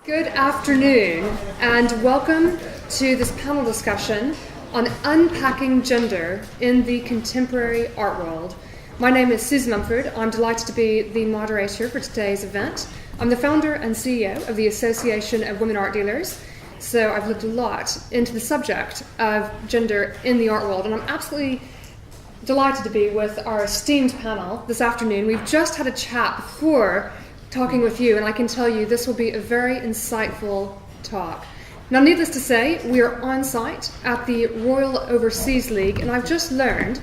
Good afternoon and welcome to this panel discussion on unpacking gender in the contemporary art world. My name is Susan Mumford. I'm delighted to be the moderator for today's event. I'm the founder and CEO of the Association of Women Art Dealers, so I've looked a lot into the subject of gender in the art world, and I'm absolutely delighted to be with our esteemed panel this afternoon. We've just had a chat before talking with you, and I can tell you this will be a very insightful talk. Now, needless to say, we are on site at the Royal Overseas League, and I've just learned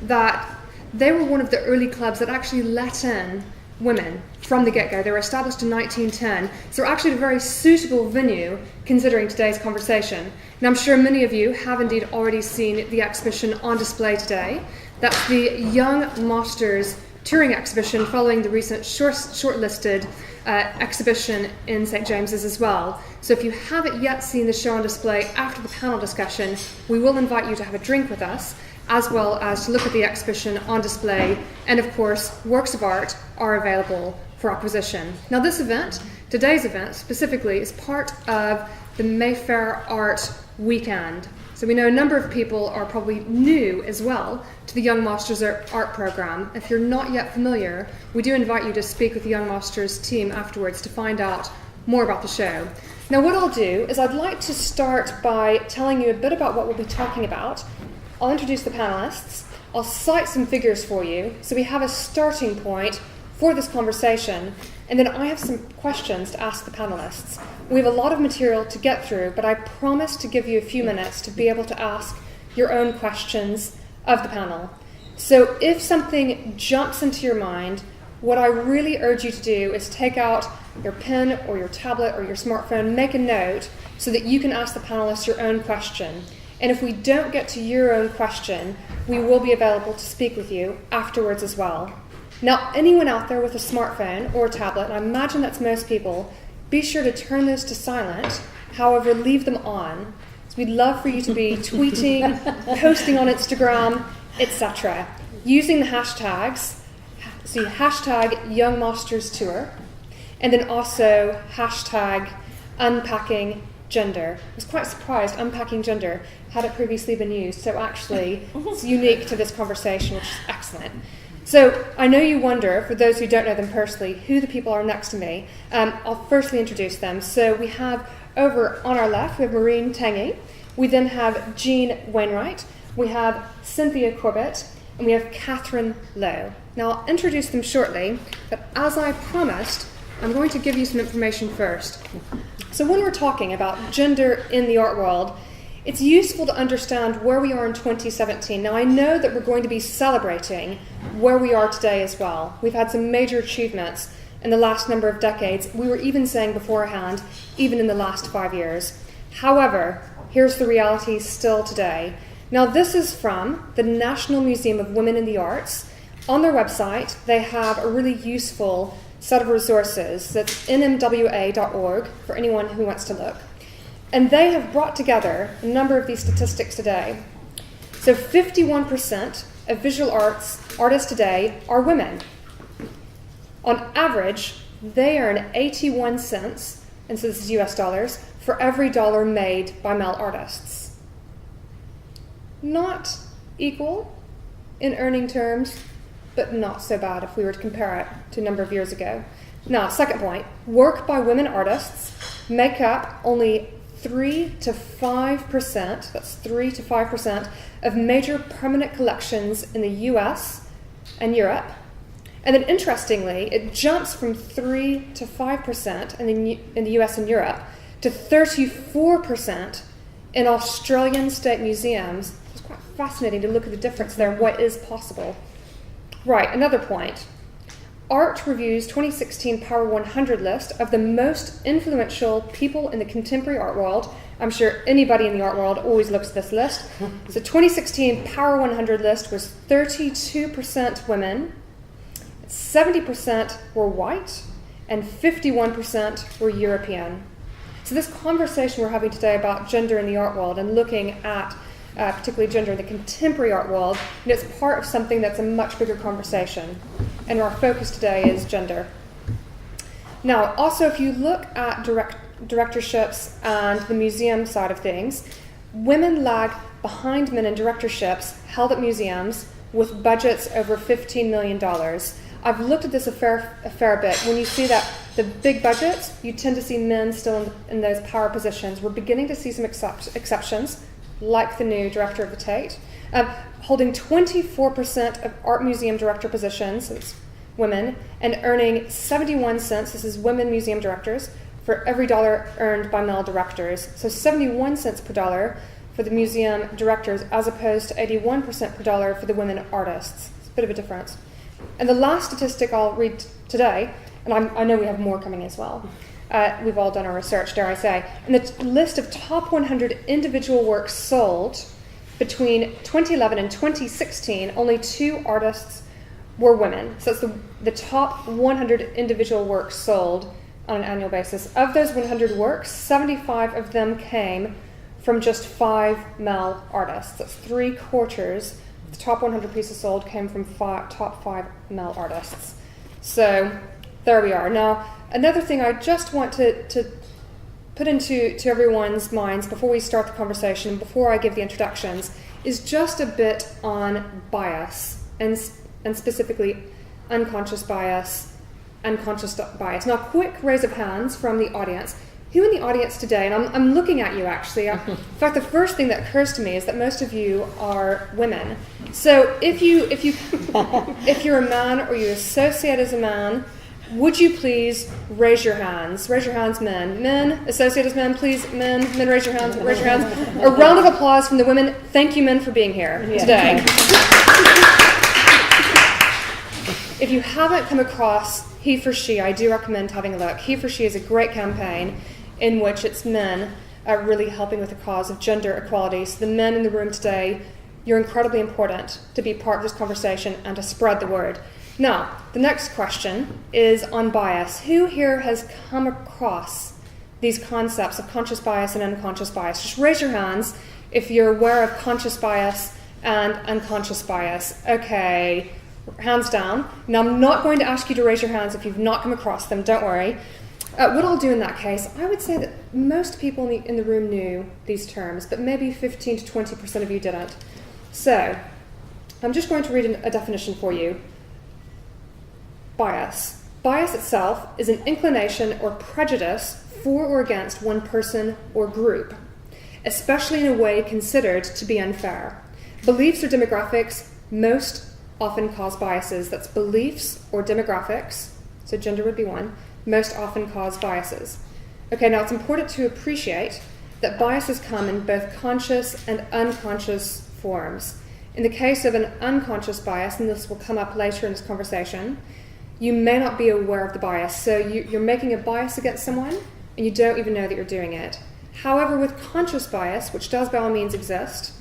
that they were one of the early clubs that actually let in women from the get-go. They were established in 1910, so they're actually a very suitable venue considering today's conversation. And I'm sure many of you have indeed already seen the exhibition on display today. That's the Young Masters touring exhibition following the recent shortlisted exhibition in St. James's as well. So if you haven't yet seen the show on display after the panel discussion, we will invite you to have a drink with us, as well as to look at the exhibition on display. And of course, works of art are available for acquisition. Now this event, today's event specifically, is part of the Mayfair Art Weekend. So we know a number of people are probably new as well to the Young Masters Art program. If you're not yet familiar, we do invite you to speak with the Young Masters team afterwards to find out more about the show. Now what I'll do is I'd like to start by telling you a bit about what we'll be talking about. I'll introduce the panelists. I'll cite some figures for you so we have a starting point for this conversation, and then I have some questions to ask the panelists. We have a lot of material to get through, but I promise to give you a few minutes to be able to ask your own questions of the panel. So if something jumps into your mind, what I really urge you to do is take out your pen or your tablet or your smartphone, make a note so that you can ask the panelists your own question. And if we don't get to your own question, we will be available to speak with you afterwards as well. Now, anyone out there with a smartphone or a tablet, and I imagine that's most people, be sure to turn those to silent. However, leave them on. So we'd love for you to be tweeting, posting on Instagram, etc. Using the hashtags. So hashtag Young Masters Tour, and then also hashtag Unpacking Gender. I was quite surprised Unpacking Gender had it previously been used, so actually it's unique to this conversation, which is excellent. So I know you wonder, for those who don't know them personally, who the people are next to me. I'll firstly introduce them. So we have over on our left, we have Maureen Tanguy. We then have Jean Wainwright. We have Cynthia Corbett. And we have Catherine Lowe. Now I'll introduce them shortly, but as I promised, I'm going to give you some information first. So when we're talking about gender in the art world, it's useful to understand where we are in 2017. Now, I know that we're going to be celebrating where we are today as well. We've had some major achievements in the last number of decades. We were even saying beforehand, even in the last 5 years. However, here's the reality still today. Now, this is from the National Museum of Women in the Arts. On their website, they have a really useful set of resources. That's nmwa.org for anyone who wants to look. And they have brought together a number of these statistics today. So 51% of visual artists today are women. On average, they earn 81 cents, and so this is US dollars, for every dollar made by male artists. Not equal in earning terms, but not so bad if we were to compare it to a number of years ago. Now, second point, work by women artists make up only 3 to 5%, that's 3 to 5% of major permanent collections in the US and Europe. And then interestingly, it jumps from 3 to 5% in the US and Europe to 34% in Australian state museums. It's quite fascinating to look at the difference there and what is possible. Right, another point. Art Review's 2016 Power 100 list of the most influential people in the contemporary art world. I'm sure anybody in the art world always looks at this list. The 2016 Power 100 list was 32% women, 70% were white, and 51% were European. So this conversation we're having today about gender in the art world and looking at particularly gender in the contemporary art world, and it's part of something that's a much bigger conversation. And our focus today is gender. Now, also, if you look at directorships and the museum side of things, women lag behind men in directorships held at museums with budgets over $15 million. I've looked at this a fair bit. When you see that the big budgets, you tend to see men still in those power positions. We're beginning to see some exceptions, like the new director of the Tate, holding 24% of art museum director positions, it's women, and earning 71 cents, this is women museum directors, for every dollar earned by male directors. So 71 cents per dollar for the museum directors as opposed to 81% per dollar for the women artists. It's a bit of a difference. And the last statistic I'll read today, and I know we have more coming as well. We've all done our research, dare I say. In the list of top 100 individual works sold between 2011 and 2016, only 2 artists were women. So it's the top 100 individual works sold on an annual basis. Of those 100 works, 75 of them came from just 5 male artists. That's 3/4. The top 100 pieces sold came from top 5 male artists. So there we are. Now, another thing I just want to put into everyone's minds before we start the conversation, before I give the introductions, is just a bit on bias, and specifically unconscious bias, unconscious bias. Now, quick raise of hands from the audience. Who in the audience today, and I'm looking at you actually, in fact the first thing that occurs to me is that most of you are women. So if you're a man or you associate as a man, would you please raise your hands? Raise your hands, men. Men, associate as men, please. Men, raise your hands, raise your hands. A round of applause from the women. Thank you, men, for being here today. If you haven't come across He for She, I do recommend having a look. He for She is a great campaign in which it's men really helping with the cause of gender equality. So the men in the room today, you're incredibly important to be part of this conversation and to spread the word. Now, the next question is on bias. Who here has come across these concepts of conscious bias and unconscious bias? Just raise your hands if you're aware of conscious bias and unconscious bias. Okay, hands down. Now, I'm not going to ask you to raise your hands if you've not come across them, don't worry. What I'll do in that case, I would say that most people in the room knew these terms, but maybe 15 to 20% of you didn't. So, I'm just going to read a definition for you. Bias. Bias itself is an inclination or prejudice for or against one person or group, especially in a way considered to be unfair. Beliefs or demographics most often cause biases. That's beliefs or demographics, so gender would be one, most often cause biases. Okay, now it's important to appreciate that biases come in both conscious and unconscious forms. In the case of an unconscious bias, and this will come up later in this conversation, you may not be aware of the bias. So you're making a bias against someone, and you don't even know that you're doing it. However, with conscious bias, which does by all means exist,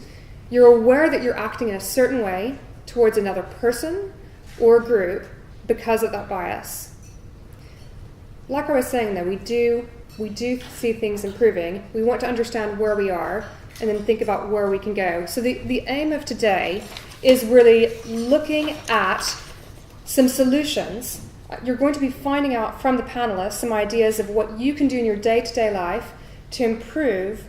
you're aware that you're acting in a certain way towards another person or group because of that bias. Like I was saying, though, we do see things improving. We want to understand where we are and then think about where we can go. So the aim of today is really looking at some solutions. You're going to be finding out from the panelists some ideas of what you can do in your day-to-day life to improve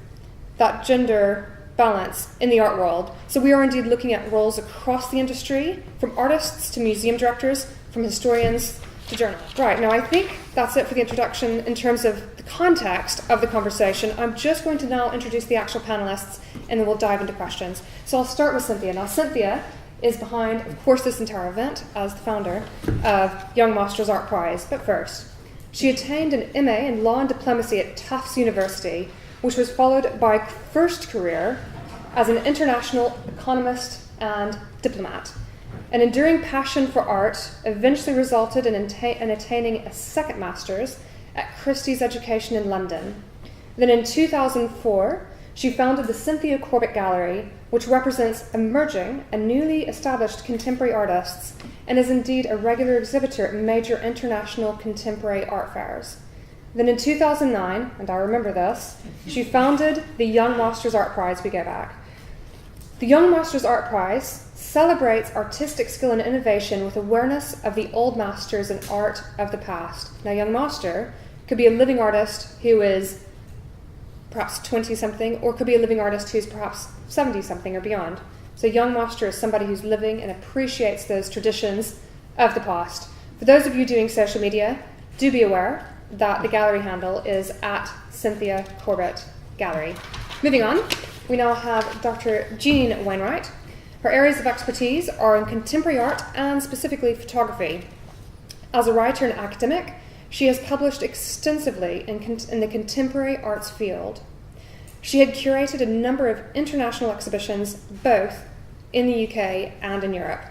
that gender balance in the art world. So we are indeed looking at roles across the industry, from artists to museum directors, from historians to journalists. Right, now I think that's it for the introduction in terms of the context of the conversation. I'm just going to now introduce the actual panelists and then we'll dive into questions. So I'll start with Cynthia. Now Cynthia is behind, of course, this entire event as the founder of Young Masters Art Prize. But first, she attained an MA in Law and Diplomacy at Tufts University, which was followed by a first career as an international economist and diplomat. An enduring passion for art eventually resulted in attaining a second master's at Christie's Education in London. Then in 2004, she founded the Cynthia Corbett Gallery, which represents emerging and newly established contemporary artists and is indeed a regular exhibitor at major international contemporary art fairs. Then in 2009, and I remember this, she founded the Young Masters Art Prize. We go back. The Young Masters Art Prize celebrates artistic skill and innovation with awareness of the old masters and art of the past. Now, Young Master Could be a living artist who is perhaps 20-something, or could be a living artist who's perhaps 70-something or beyond. So Young Master is somebody who's living and appreciates those traditions of the past. For those of you doing social media, do be aware that the gallery handle is at Cynthia Corbett Gallery. Moving on, we now have Dr. Jean Wainwright. Her areas of expertise are in contemporary art and specifically photography. As a writer and academic, she has published extensively in the contemporary arts field. She had curated a number of international exhibitions, both in the UK and in Europe.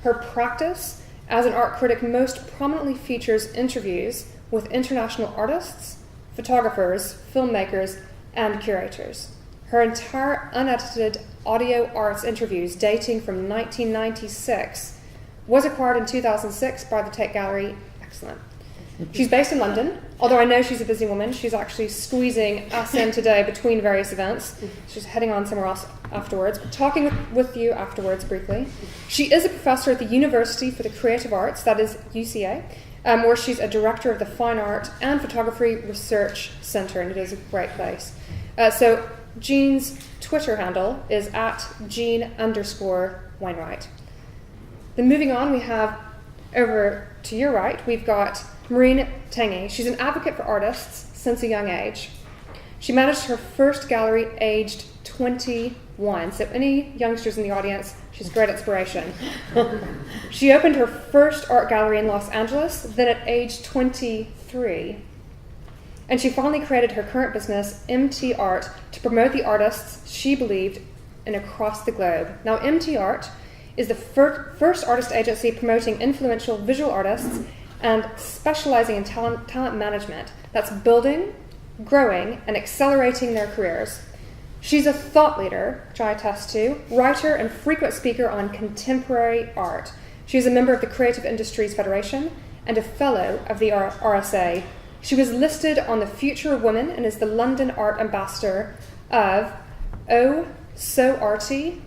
Her practice as an art critic most prominently features interviews with international artists, photographers, filmmakers, and curators. Her entire unedited audio arts interviews dating from 1996 was acquired in 2006 by the Tate Gallery. Excellent. She's based in London, although I know she's a busy woman. She's actually squeezing us in today between various events. She's heading on somewhere else afterwards, but talking with you afterwards briefly. She is a professor at the University for the Creative Arts, that is UCA, where she's a director of the Fine Art and Photography Research Centre, and it is a great place. So Jean's Twitter handle is at Jean_Wainwright. Then moving on, we have over to your right, we've got Maureen Tanguy. She's an advocate for artists since a young age. She managed her first gallery aged 21. So any youngsters in the audience, she's a great inspiration. She opened her first art gallery in Los Angeles, then at age 23. And she finally created her current business, MTArt, to promote the artists she believed in across the globe. Now, MTArt is the first artist agency promoting influential visual artists and specializing in talent management that's building, growing, and accelerating their careers. She's a thought leader, which I attest to, writer and frequent speaker on contemporary art. She is a member of the Creative Industries Federation and a fellow of the RSA. She was listed on the Future of Women and is the London Art Ambassador of soart.com.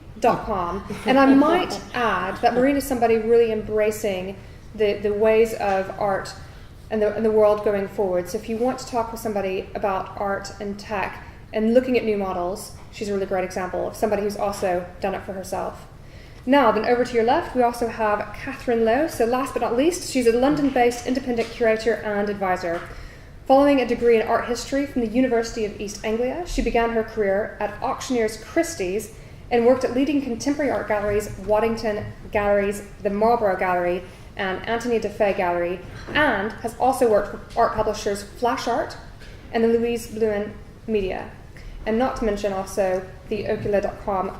And I might add that Maureen is somebody really embracing the ways of art and the world going forward. So if you want to talk with somebody about art and tech and looking at new models, she's a really great example of somebody who's also done it for herself. Now, then over to your left, we also have Catherine Lowe. So last but not least, she's a London-based independent curator and advisor. Following a degree in art history from the University of East Anglia, she began her career at Auctioneers Christie's and worked at leading contemporary art galleries, Waddington Galleries, the Marlborough Gallery, and Anthony de Fay Gallery, and has also worked for art publishers Flash Art and the Louise Bluin Media, and not to mention also the Ocula.com.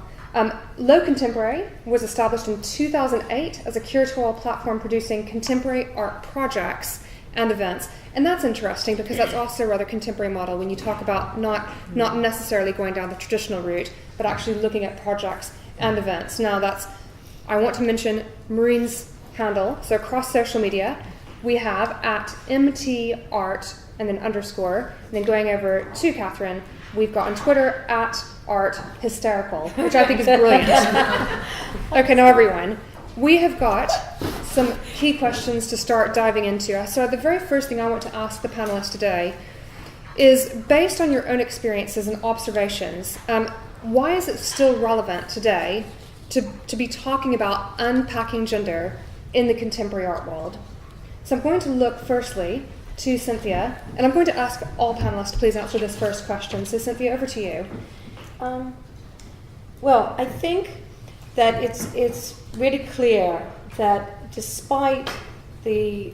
Lowe Contemporary was established in 2008 as a curatorial platform producing contemporary art projects and events. And that's interesting because that's also a rather contemporary model when you talk about not necessarily going down the traditional route, but actually looking at projects and events. Now I want to mention Maureen's handle. So across social media, we have at MTArt and then underscore, and then going over to Catherine, we've got on Twitter at Art Hysterical, which I think is brilliant. Okay, now everyone, we have got some key questions to start diving into. So the very first thing I want to ask the panelists today is, based on your own experiences and observations, why is it still relevant today to be talking about unpacking gender in the contemporary art world? So I'm going to look firstly to Cynthia, and I'm going to ask all panelists to please answer this first question. So Cynthia, over to you. Well, I think that it's really clear that despite the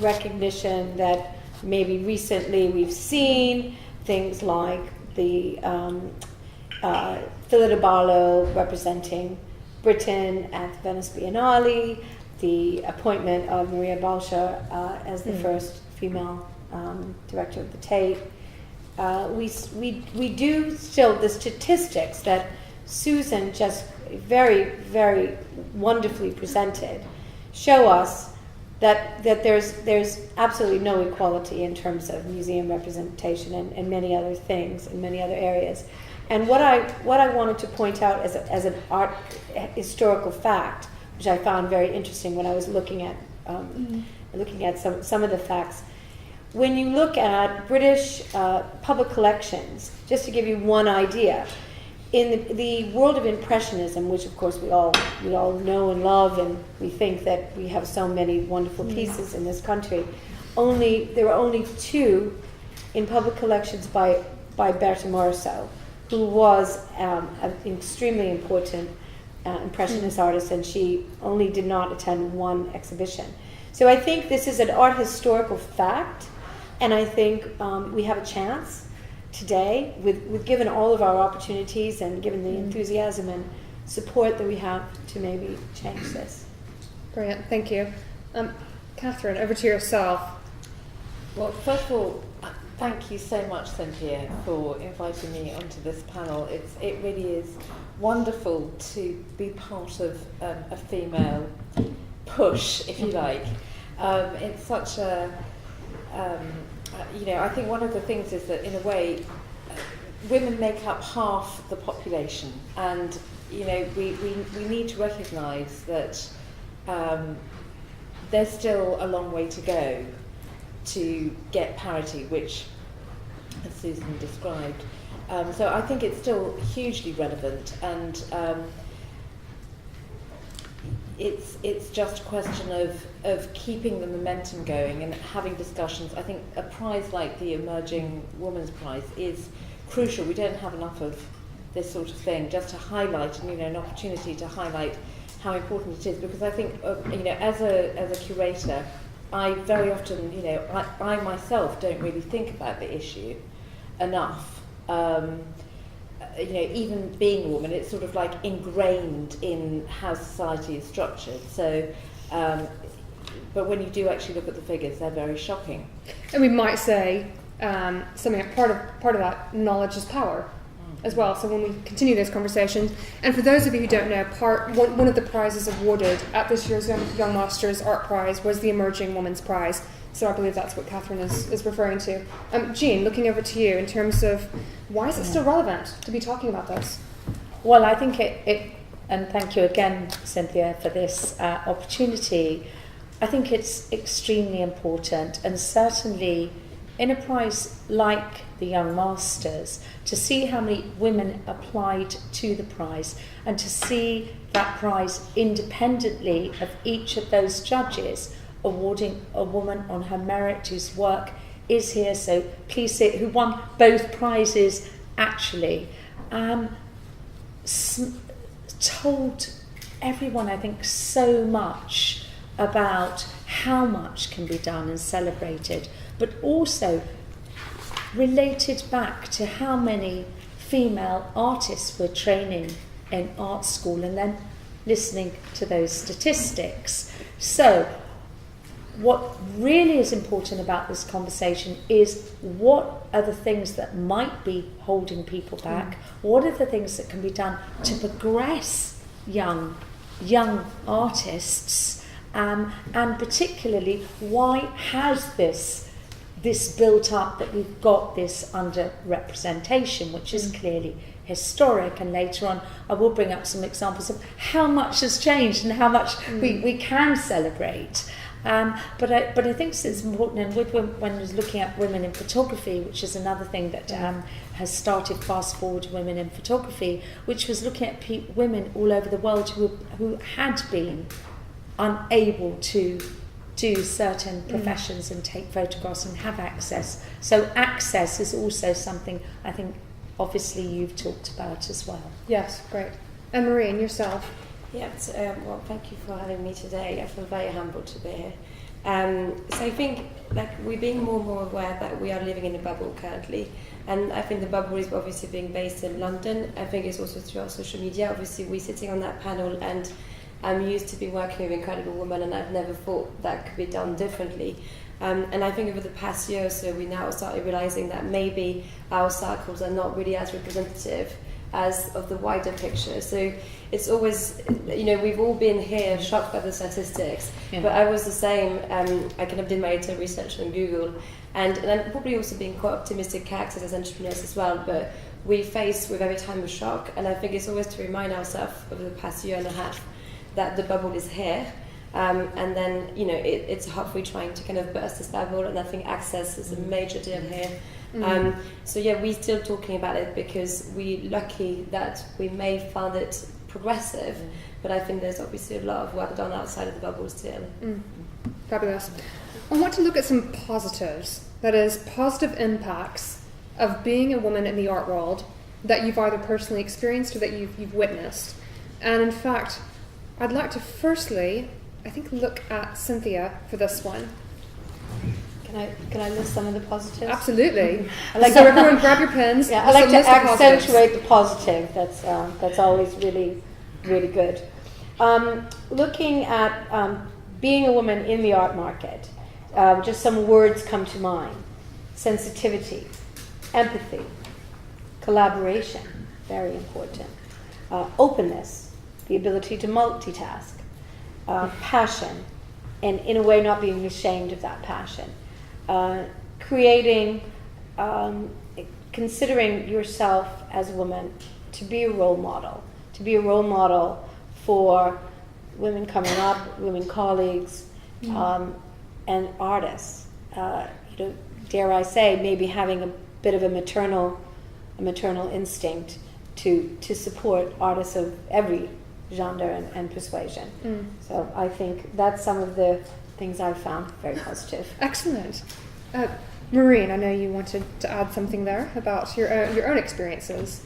recognition that maybe recently we've seen things like the Philida Barlow representing Britain at the Venice Biennale, the appointment of Maria Balscher as the first female director of the Tate. We do still, the statistics that Susan just very, very wonderfully presented show us that there's absolutely no equality in terms of museum representation and many other things in many other areas. And what I wanted to point out as an art historical fact, which I found very interesting when I was looking at some of the facts, when you look at British public collections, just to give you one idea, in the world of Impressionism, which of course we all know and love, and we think that we have so many wonderful pieces in this country, there are only 2 in public collections by Berta Morisot, who was an extremely important Impressionist artist, and she only did not attend 1 exhibition. So I think this is an art historical fact, and I think we have a chance today, with given all of our opportunities and given the enthusiasm and support that we have, to maybe change this. Brilliant, thank you. Catherine, over to yourself. Well, first of all, thank you so much, Cynthia, for inviting me onto this panel. It really is wonderful to be part of a female push, if you like. It's such a, I think one of the things is that in a way, women make up half the population, and we need to recognise that there's still a long way to go to get parity, which, as Susan described. So I think it's still hugely relevant, and it's just a question of keeping the momentum going and having discussions. I think a prize like the Emerging Women's Prize is crucial. We don't have enough of this sort of thing, just to highlight, and an opportunity to highlight how important it is, because I think as a curator, I very often, I myself don't really think about the issue enough. Even being a woman, it's sort of like ingrained in how society is structured. So, but when you do actually look at the figures, they're very shocking. And we might say something like part of that knowledge is power as well. So when we continue those conversations, and for those of you who don't know, one of the prizes awarded at this year's Young Masters Art Prize was the Emerging Women's Prize. So I believe that's what Catherine is referring to. Jean, looking over to you in terms of why is it still relevant to be talking about this? Well, I think it and thank you again, Cynthia, for this opportunity. I think it's extremely important, and certainly in a prize like the Young Masters, to see how many women applied to the prize and to see that prize independently of each of those judges awarding a woman on her merit whose work is here. So please see, who won both prizes actually, told everyone, I think, so much about how much can be done and celebrated, but also related back to how many female artists we're training in art school, and then listening to those statistics. So what really is important about this conversation is what are the things that might be holding people back? What are the things that can be done to progress young artists? And particularly, why has this built up that we've got this underrepresentation, which is clearly historic, and later on I will bring up some examples of how much has changed and how much we can celebrate. But I think it's important, and when I was looking at women in photography, which is another thing that has started Fast Forward Women in Photography, which was looking at women all over the world who had been unable to do certain professions and take photographs and have access. So access is also something I think obviously you've talked about as well. Yes, great. And Marie, and yourself? Yes, well, thank you for having me today. I feel very humbled to be here. So I think we're being more and more aware that we are living in a bubble currently, and I think the bubble is obviously being based in London. I think it's also through our social media. Obviously, we're sitting on that panel, and I'm used to be working with incredible women, and I've never thought that could be done differently. And I think over the past year or so, we now started realising that maybe our circles are not really as representative as of the wider picture. So it's always, we've all been here shocked by the statistics, but I was the same. I kind of did my own research on Google, and I'm probably also being quite optimistic characters as entrepreneurs as well, but we face with every time a shock, and I think it's always to remind ourselves over the past year and a half that the bubble is here, And then, it's hard we're trying to kind of burst this bubble, and I think access is a major deal here. So yeah, we're still talking about it because we're lucky that we may find it progressive, but I think there's obviously a lot of work done outside of the bubble still. Fabulous. I want to look at some positives, that is, positive impacts of being a woman in the art world that you've either personally experienced or that you've witnessed. And in fact, I'd like to firstly, I think, look at Cynthia for this one. Can I list some of the positives? Absolutely. So everyone grab your pens. Yeah, I like to list the positives. accentuate the positive. That's always really, really good. Looking at being a woman in the art market, just some words come to mind: sensitivity, empathy, collaboration, very important, openness, the ability to multitask, passion, and in a way not being ashamed of that passion. Creating, considering yourself as a woman to be a role model for women coming up, women colleagues, and artists. Dare I say, maybe having a bit of a maternal instinct to support artists of every genre and persuasion. So I think that's some of the things I've found very positive. Excellent. Maureen, I know you wanted to add something there about your own experiences.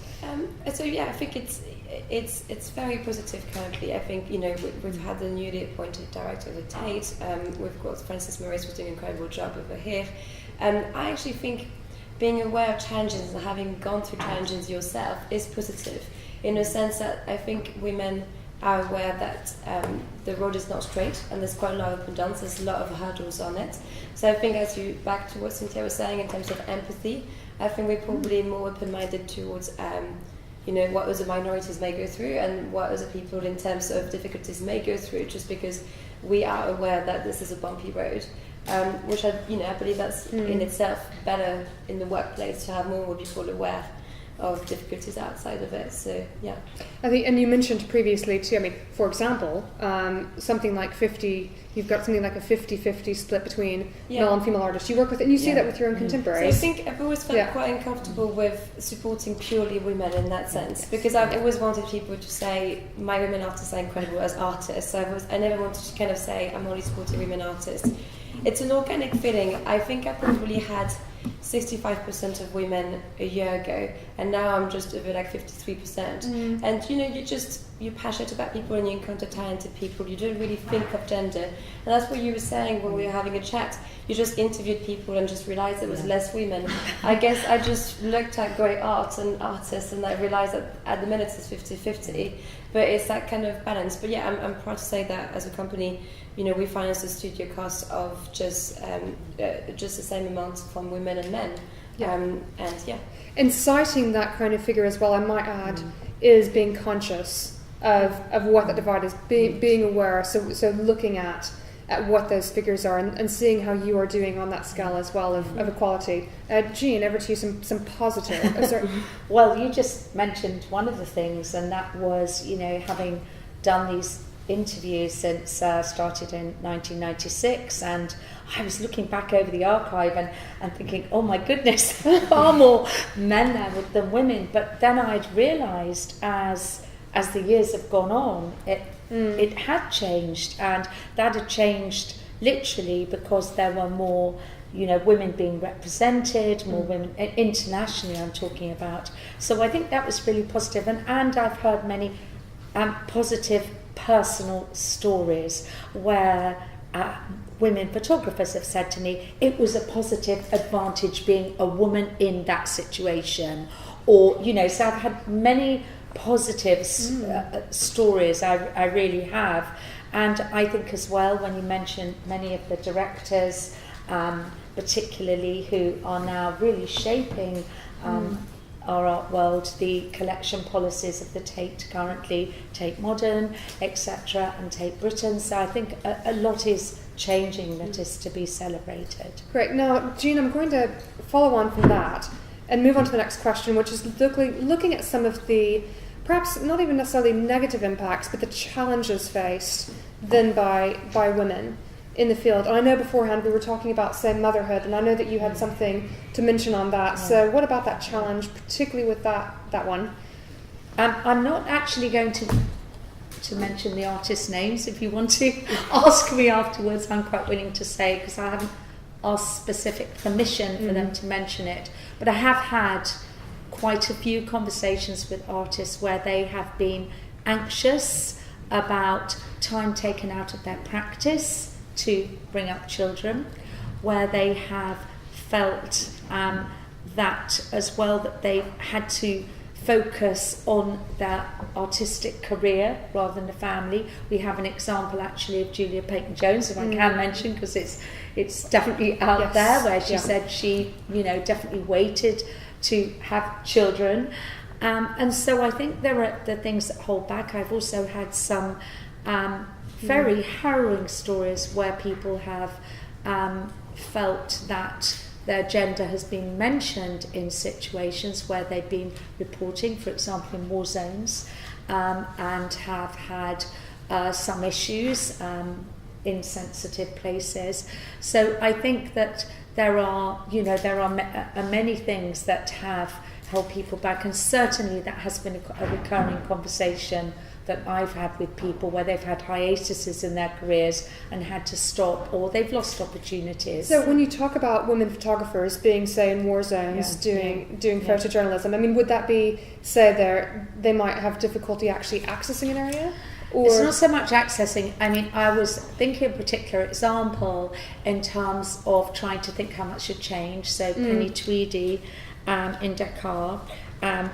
So yeah, I think it's very positive currently. I think we've had the newly appointed director of the Tate. We've got Frances Maurice, who's doing an incredible job over here. I actually think being aware of challenges and having gone through challenges yourself is positive, in a sense that I think women are aware that the road is not straight and there's quite a lot of up and downs, there's a lot of hurdles on it. So I think back to what Cynthia was saying in terms of empathy, I think we're probably more open-minded towards what other minorities may go through and what other people in terms of difficulties may go through, just because we are aware that this is a bumpy road. Which I believe that's in itself better in the workplace, to have more people aware of difficulties outside of it. So yeah, I think, and you mentioned previously too. I mean, for example, something like 50. You've got something like a 50-50 split between male and female artists you work with, and you see that with your own contemporaries. So I think I've always felt quite uncomfortable with supporting purely women in that sense, because I've always wanted people to say my women artists are incredible as artists. So I never wanted to kind of say I'm only supporting women artists. It's an organic feeling. I think I probably had 65% of women a year ago, and now I'm just over like 53%. And you're passionate about people and you encounter talented people. You don't really think of gender, and that's what you were saying when we were having a chat. You just interviewed people and just realised there was less women. I guess I just looked at great art and artists, and I realised that at the minute it's 50-50, but it's that kind of balance. But yeah, I'm proud to say that as a company, we finance the studio cost of just the same amount from women and men. And citing that kind of figure as well, I might add, is being conscious of what that divide is, being aware. So looking at what those figures are and seeing how you are doing on that scale as well of equality. Jean, over to you, some positive. Well, you just mentioned one of the things, and that was having done these interviews since started in 1996, and I was looking back over the archive and thinking, oh my goodness, far more men there than women. But then I'd realised as the years have gone on, it had changed, and that had changed literally because there were more women being represented, more women internationally I'm talking about. So I think that was really positive, and I've heard many positive personal stories where women photographers have said to me it was a positive advantage being a woman in that situation, or so I've had many positive stories. I really have. And I think as well, when you mentioned many of the directors, particularly who are now really shaping our art world, the collection policies of the Tate currently, Tate Modern, etc., and Tate Britain. So I think a lot is changing that is to be celebrated. Great. Now, Jean, I'm going to follow on from that and move on to the next question, which is looking at some of the perhaps not even necessarily negative impacts, but the challenges faced then by women in the field. And I know beforehand we were talking about, say, motherhood, and I know that you had something to mention on that. So what about that challenge, particularly with that one? I'm not actually going to mention the artists' names. If you want to ask me afterwards, I'm quite willing to say, because I haven't asked specific permission for them to mention it. But I have had quite a few conversations with artists where they have been anxious about time taken out of their practice to bring up children, where they have felt that as well, that they had to focus on their artistic career rather than the family. We have an example actually of Julia Peyton-Jones, if I can mention, because it's definitely out there, where she said she, definitely waited to have children. And so I think there are the things that hold back. I've also had some very harrowing stories where people have felt that their gender has been mentioned in situations where they've been reporting, for example, in war zones, and have had some issues in sensitive places. So I think that there are many things that have held people back, and certainly that has been a recurring conversation that I've had with people where they've had hiatuses in their careers and had to stop, or they've lost opportunities. So when you talk about women photographers being, say, in war zones, doing photojournalism, I mean, would that be, say, they might have difficulty actually accessing an area? Or? It's not so much accessing. I mean, I was thinking of a particular example in terms of trying to think how much should change. So Penny Tweedy in Dakar,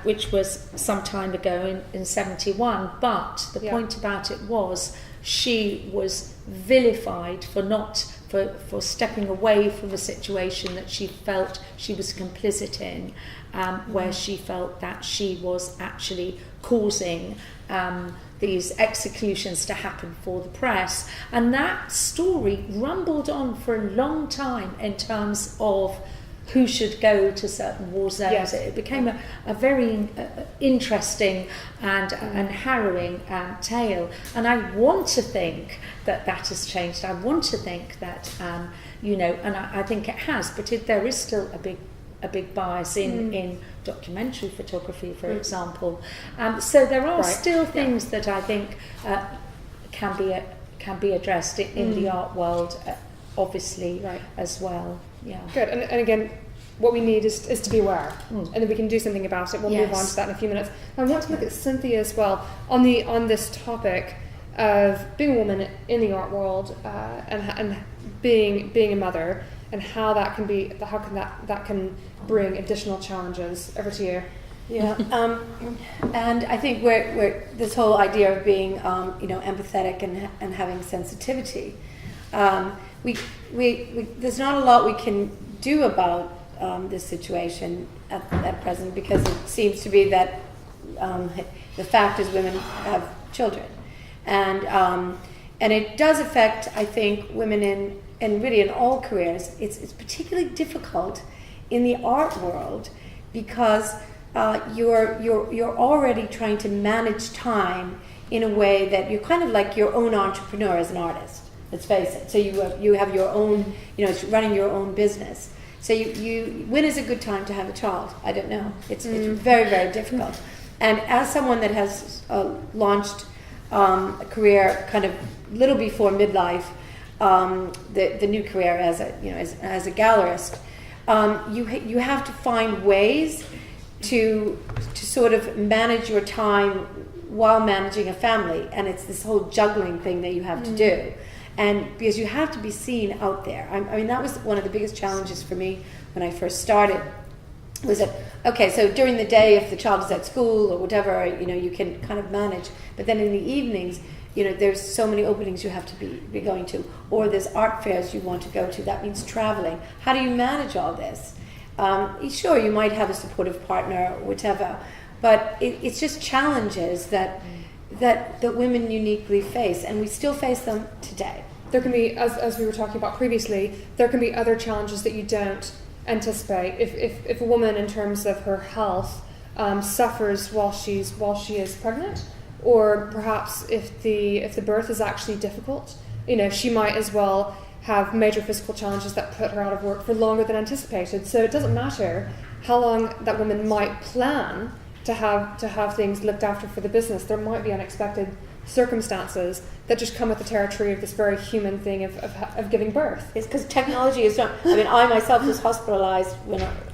which was some time ago in 71, but the point about it was she was vilified for stepping away from a situation that she felt she was complicit in, where she felt that she was actually causing these executions to happen for the press. And that story rumbled on for a long time in terms of who should go to certain war zones. Yes. It became a very interesting and harrowing tale. And I want to think that has changed. I want to think that, and I think it has, but there is still a big bias in documentary photography, for example. So there are still things that I think can be addressed in the art world, obviously, as well. Yeah. Good. And again, what we need is to be aware, and then we can do something about it. We'll move on to that in a few minutes. I want to look at Cynthia as well on this topic of being a woman in the art world, and being a mother, and how that can bring additional challenges. Over to you. Yeah, and I think we're this whole idea of being empathetic and having sensitivity. We there's not a lot we can do about this situation at present, because it seems to be that the fact is women have children, and it does affect, I think, women in really in all careers. It's particularly difficult in the art world, because you're already trying to manage time in a way that you're kind of like your own entrepreneur as an artist. Let's face it. So you have your own, it's running your own business. So when is a good time to have a child? I don't know. It's very, very difficult. And as someone that has launched a career kind of little before midlife, the new career as a gallerist, you have to find ways to sort of manage your time while managing a family, and it's this whole juggling thing that you have to do. And because you have to be seen out there. I mean, that was one of the biggest challenges for me when I first started, was that, okay, so during the day, if the child is at school or whatever, you can kind of manage. But then in the evenings, there's so many openings you have to be going to, or there's art fairs you want to go to. That means traveling. How do you manage all this? Sure, you might have a supportive partner or whatever, but it's just challenges that women uniquely face, and we still face them today. There can be, as we were talking about previously, there can be other challenges that you don't anticipate. If a woman, in terms of her health, suffers while she is pregnant, or perhaps if the birth is actually difficult, she might as well have major physical challenges that put her out of work for longer than anticipated. So it doesn't matter how long that woman might plan to have things looked after for the business. There might be unexpected circumstances that just come with the territory of this very human thing of giving birth. It's because technology is not. I mean, I myself was hospitalized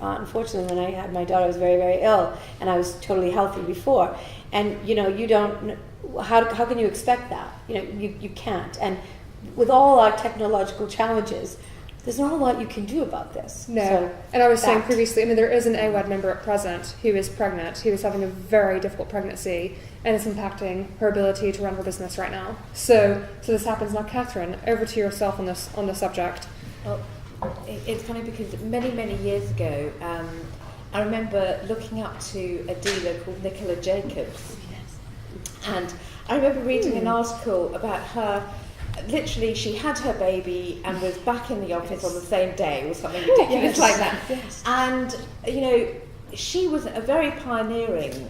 unfortunately, when I had my daughter. I was very, very ill, and I was totally healthy before. And you don't. How can you expect that? You can't. And with all our technological challenges, there's not a lot you can do about this. No. So and I was saying previously, there is an AWAD member at present who is pregnant, who is having a very difficult pregnancy, and it's impacting her ability to run her business right now. So this happens now. Catherine, over to yourself on this subject. Well, it's funny because many, many years ago, I remember looking up to a dealer called Nicola Jacobs. Yes. And I remember reading an article about her. Literally, she had her baby and was back in the office on the same day or something ridiculous like that. Yes. And, she was a very pioneering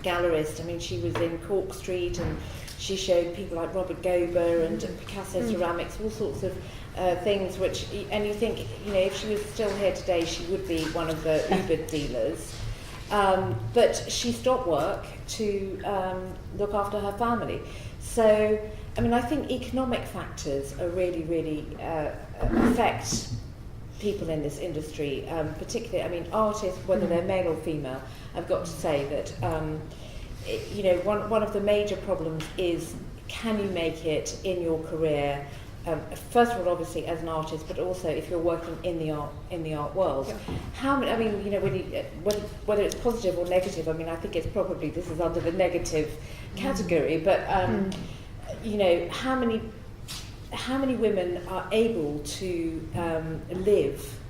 gallerist. She was in Cork Street, and she showed people like Robert Gober and Picasso ceramics, all sorts of things, and you think, if she was still here today, she would be one of the Uber dealers. But she stopped work to look after her family. So, I think economic factors are really, really affect people in this industry, particularly, artists, whether they're male or female. I've got to say that, one of the major problems is, can you make it in your career? First of all, obviously, as an artist, but also if you're working in the art world. Yeah. How many? Whether it's positive or negative. I think it's probably, this is under the negative category. But how many women are able to live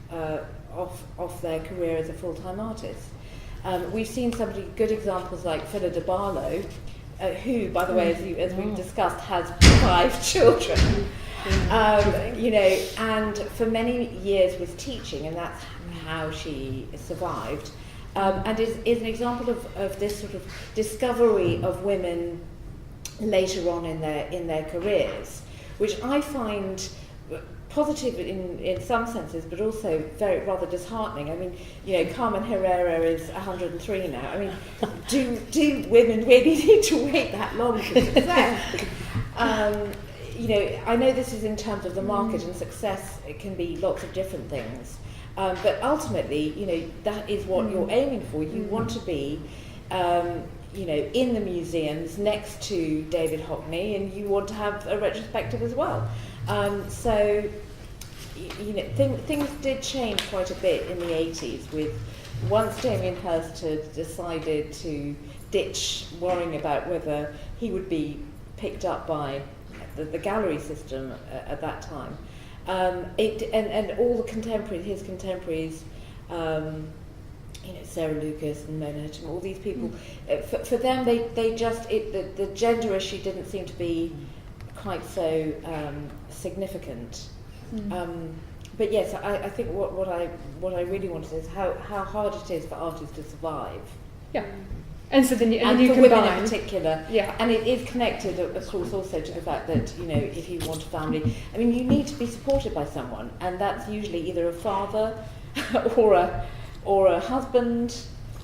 off their career as a full-time artist? We've seen some good examples like Phila de Barlow, who, by the way, as we've discussed, has 5 children. And for many years was teaching, and that's how she survived, and is an example of this sort of discovery of women later on in their careers, which I find positive in some senses, but also rather disheartening. Carmen Herrera is 103 now. Do women really need to wait that long for success? I know this is in terms of the market, and success, it can be lots of different things. But ultimately, that is what you're aiming for. You want to be, in the museums next to David Hockney, and you want to have a retrospective as well. Things did change quite a bit in the 80s once Damien Hirst had decided to ditch worrying about whether he would be picked up by the gallery system at that time. And all his contemporaries, Sarah Lucas and Mona Hitcham, all these people, for them, the gender issue didn't seem to be quite so significant. But yes, I think what I really want to say is how hard it is for artists to survive. Yeah. And so then you for combine, women in particular, yeah, and it is connected, of course, also to the fact that if you want a family, you need to be supported by someone, and that's usually either a father or a husband,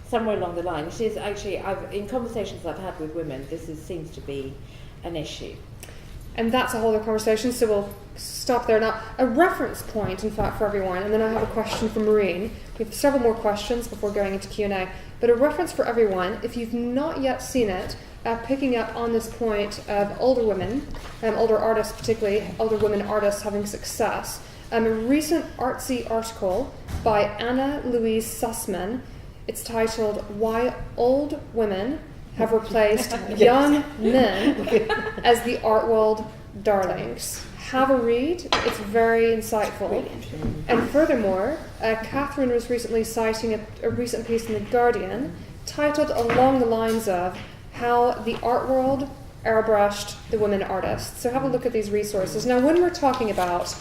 somewhere along the line. It is actually, in conversations I've had with women, seems to be an issue. And that's a whole other conversation, so we'll stop there. Now, a reference point, in fact, for everyone, and then I have a question for Maureen. We have several more questions before going into Q&A, but a reference for everyone, if you've not yet seen it, picking up on this point of older women, older artists particularly, older women artists having success. A recent artsy article by Anna Louise Sussman, it's titled "Why Old Women Have Replaced Young Men as the Art World Darlings." Have a read, it's very insightful. And furthermore, Catherine was recently citing a recent piece in The Guardian titled along the lines of how the art world airbrushed the women artists. So have a look at these resources. Now, when we're talking about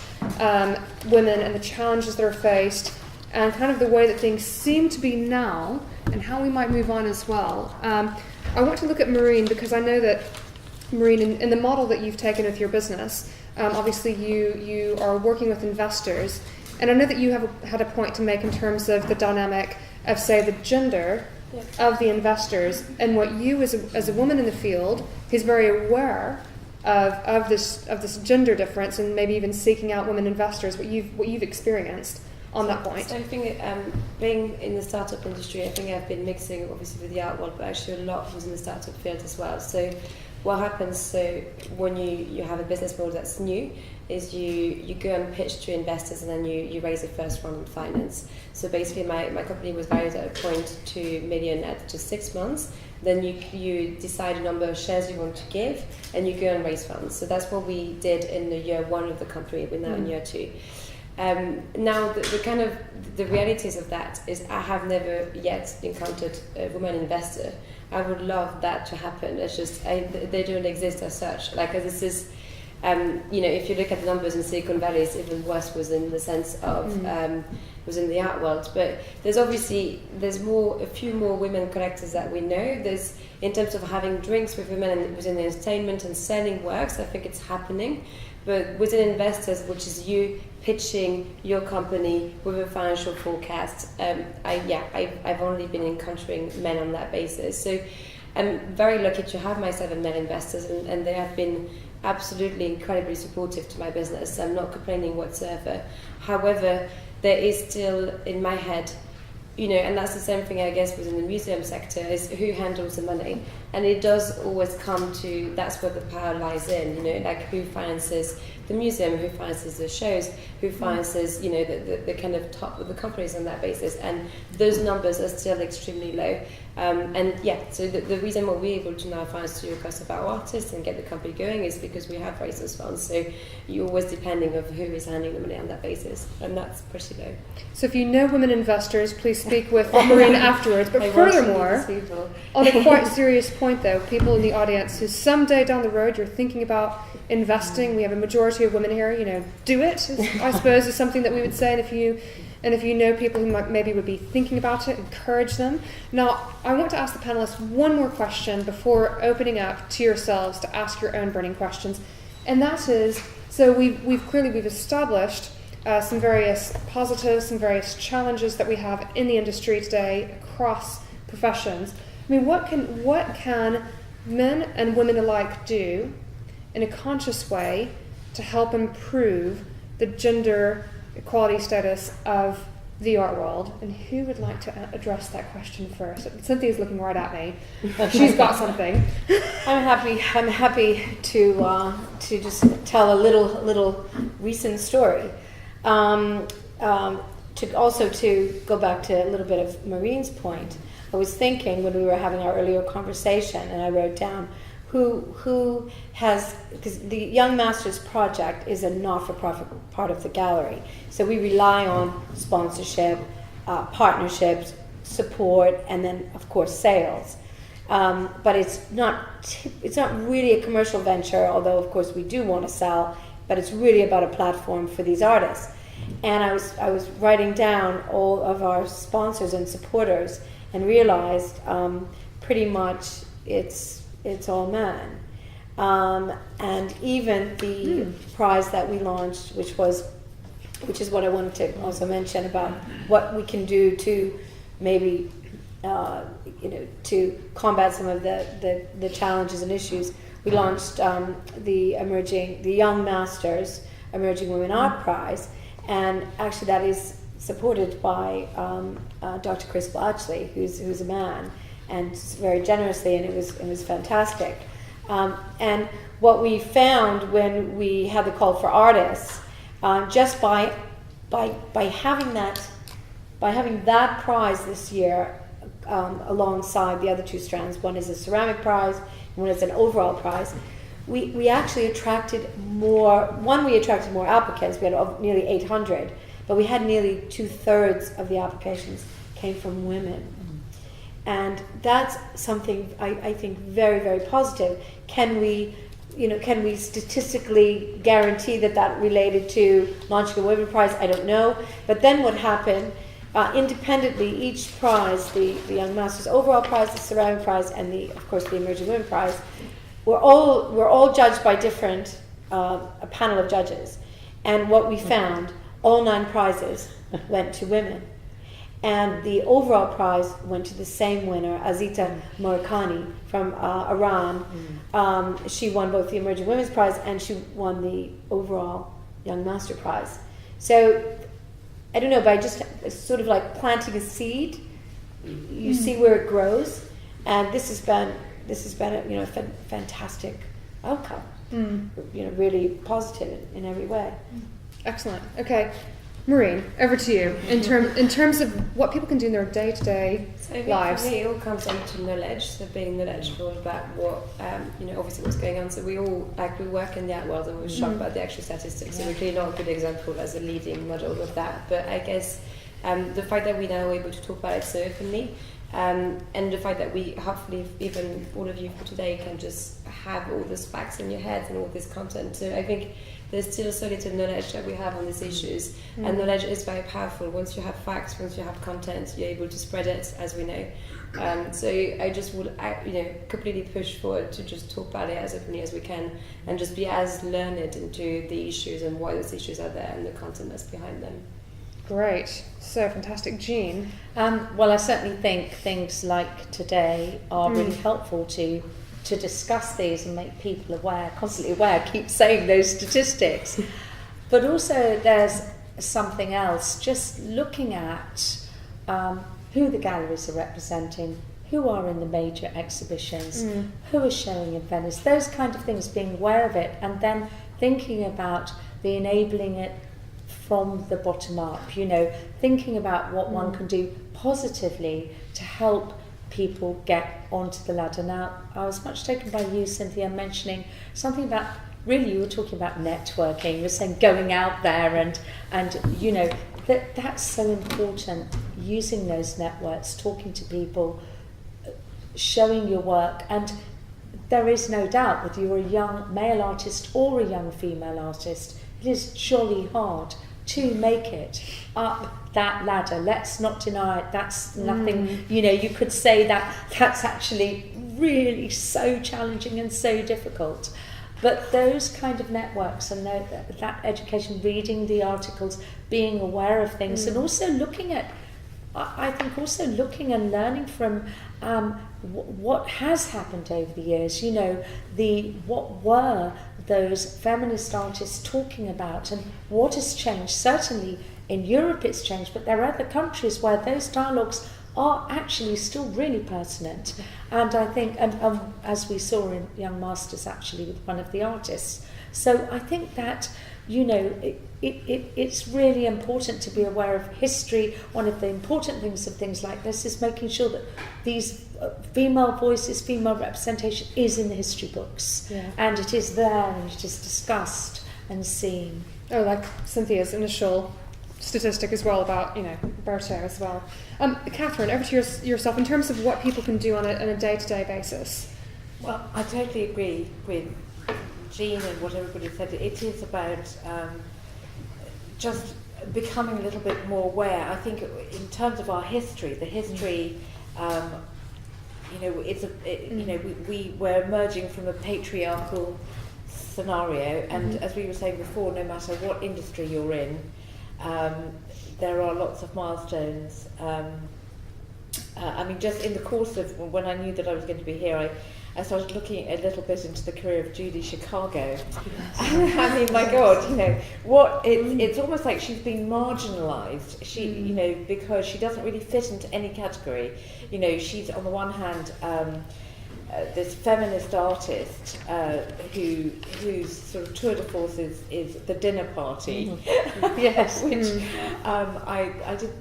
women and the challenges that are faced and kind of the way that things seem to be now and how we might move on as well. I want to look at Maureen because I know that, Maureen, in the model that you've taken with your business, obviously you are working with investors, and I know that you have had a point to make in terms of the dynamic of, say, the gender of the investors, and what you as a woman in the field who's very aware of this gender difference, and maybe even seeking out women investors, what you've experienced on that point. So I think being in the startup industry, I think I've been mixing obviously with the art world, but actually a lot was in the startup field as well. So what happens when you have a business model that's new is you go and pitch to investors, and then you raise a first round of finance. So basically my company was valued at 0.2 million at just 6 months. Then you decide a number of shares you want to give, and you go and raise funds. So that's what we did in the year 1 of the company. We're now in year 2. Now the realities of that is I have never yet encountered a woman investor. I would love that to happen. It's just they don't exist as such. Like this is, if you look at the numbers in Silicon Valley, it's even worse. Was in the sense of was in the art world. But there's a few more women collectors that we know. There's in terms of having drinks with women and within the entertainment and selling works. I think it's happening. But within investors, which is you pitching your company with a financial forecast, I've only been encountering men on that basis. So I'm very lucky to have myself and men investors, and they have been absolutely incredibly supportive to my business. I'm not complaining whatsoever. However, there is still in my head, and that's the same thing I guess within the museum sector, is who handles the money. And it does always come to, that's where the power lies in, like who finances the museum, who finances the shows, who finances, the kind of top of the companies on that basis. And those numbers are still extremely low. So the reason why we're able to now finance the cost of our artists and get the company going is because we have raised those funds. So you're always depending on who is handling the money on that basis. And that's pretty low. So if you know women investors, please speak with Maureen afterwards. But furthermore, on a quite serious point though, people in the audience who someday down the road you're thinking about investing, we have a majority of women here, do it, I suppose, is something that we would say. And if you know people who maybe would be thinking about it, encourage them. Now, I want to ask the panelists one more question before opening up to yourselves to ask your own burning questions. And that is, so we've established some various positives, some various challenges that we have in the industry today across professions. I mean, what can men and women alike do in a conscious way to help improve the gender equality status of the art world? And who would like to address that question first? Cynthia's looking right at me. She's got something. I'm happy to just tell a little recent story. To go back to a little bit of Maureen's point, I was thinking when we were having our earlier conversation, and I wrote down who has, because the Young Masters project is a not-for-profit part of the gallery, so we rely on sponsorship, partnerships, support, and then of course sales. But it's not really a commercial venture, although of course we do want to sell, but it's really about a platform for these artists. And I was writing down all of our sponsors and supporters, and realized pretty much it's all men. And even the prize that we launched, which is what I wanted to also mention about what we can do to maybe to combat some of the challenges and issues. We launched the Young Masters Emerging Women Art Prize, and actually that is supported by Dr. Chris Blatchley, who's a man, and very generously, and it was fantastic. And what we found when we had the call for artists, just by having that prize this year alongside the other two strands, one is a ceramic prize, one is an overall prize, we actually attracted more. We attracted more applicants. We had nearly 800, but we had nearly 2/3 of the applications came from women. And that's something I think very, very positive. Can we statistically guarantee that related to launching a women prize? I don't know. But then what happened independently, each prize, the Young Masters overall prize, the surround prize, and of course the Emerging Women prize, were all judged by different a panel of judges. And what we found, all 9 prizes went to women. And the overall prize went to the same winner, Azita Morikani from Iran. She won both the Emerging Women's Prize and she won the overall Young Master Prize. So, I don't know, by just sort of like planting a seed, you see where it grows. And this has been a fantastic outcome. Really positive in every way. Excellent. Okay. Maureen, over to you. In terms of what people can do in their day-to-day lives. For me, it all comes down to knowledge. So being knowledgeable about what, obviously what's going on. So we work in the art world and we're shocked about the actual statistics. So we're clearly not a good example as a leading model of that. But I guess the fact that we now are able to talk about it so openly, and the fact that we hopefully, even all of you for today, can just have all these facts in your heads and all this content. So I think there's still so little knowledge that we have on these issues, and knowledge is very powerful. Once you have facts, once you have content, you're able to spread it, as we know. So I just would, completely push forward to just talk about it as openly as we can, and just be as learned into the issues and why those issues are there and the content that's behind them. Great, so fantastic. Jean? Well, I certainly think things like today are really helpful to discuss these and make people aware, constantly aware, keep saying those statistics. But also there's something else, just looking at who the galleries are representing, who are in the major exhibitions, who are showing in Venice, those kind of things, being aware of it, and then thinking about the enabling it from the bottom up, thinking about what one can do positively to help people get onto the ladder. Now, I was much taken by you, Cynthia, mentioning something about, really, you were talking about networking. You were saying going out there and that's so important, using those networks, talking to people, showing your work. And there is no doubt whether you're a young male artist or a young female artist, it is jolly hard to make it up that ladder. Let's not deny it. That's nothing, you could say that's actually really so challenging and so difficult. But those kind of networks and that education, reading the articles, being aware of things, and also looking at, I think also looking and learning from what has happened over the years, what were those feminist artists talking about and what has changed. Certainly in Europe it's changed, but there are other countries where those dialogues are actually still really pertinent. And I think, and as we saw in Young Masters actually with one of the artists. So I think that, it's really important to be aware of history. One of the important things of things like this is making sure that these female voices, female representation is in the history books. And it is there and it is discussed and seen. Oh, like Cynthia's initial statistic as well about, Berto as well. Catherine, over to yourself in terms of what people can do on a day-to-day basis. Well, I totally agree with Jean and what everybody said. It is about just becoming a little bit more aware. I think in terms of our history, the history, we were emerging from a patriarchal scenario, and as we were saying before, no matter what industry you're in, there are lots of milestones. Just in the course of when I knew that I was going to be here, I started looking a little bit into the career of Judy Chicago. I mean, my God, it's almost like she's been marginalised. She, because she doesn't really fit into any category. She's on the one hand this feminist artist whose sort of tour de force is the dinner party. Yes, which I did.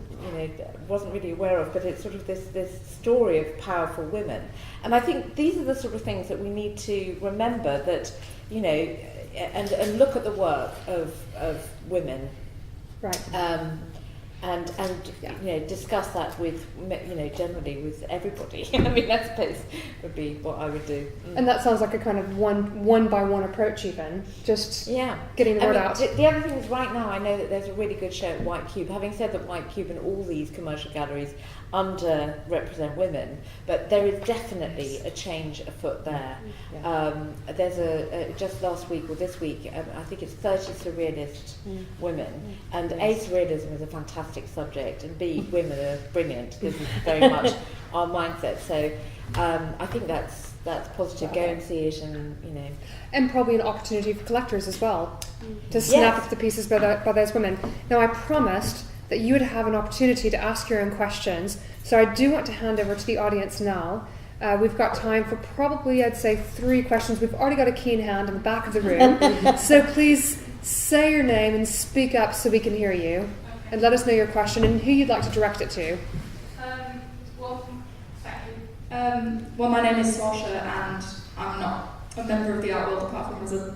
Wasn't really aware of, but it's sort of this story of powerful women. And I think these are the sort of things that we need to remember, that, and look at the work of women. Right. and Yeah. discuss that with generally with everybody. I mean, that suppose would be what I would do. And that sounds like a kind of one by one approach, even just getting the word out. The other thing is, right now I know that there's a really good show at White Cube. Having said that, White Cube and all these commercial galleries underrepresent women, but there is definitely a change afoot there. There's just last week or this week, I think it's 30 surrealist women, and A, surrealism is a fantastic subject, and B, women are brilliant. This is very much our mindset. So I think that's positive. Go and see it, And probably an opportunity for collectors as well to snap up the pieces by those women. Now, I promised that you would have an opportunity to ask your own questions, so I do want to hand over to the audience now. We've got time for probably, I'd say, 3 questions. We've already got a keen hand in the back of the room, so please say your name and speak up so we can hear you, and let us know your question and who you'd like to direct it to. Well, my name is Sasha, and I'm not a member of the art world apart from as a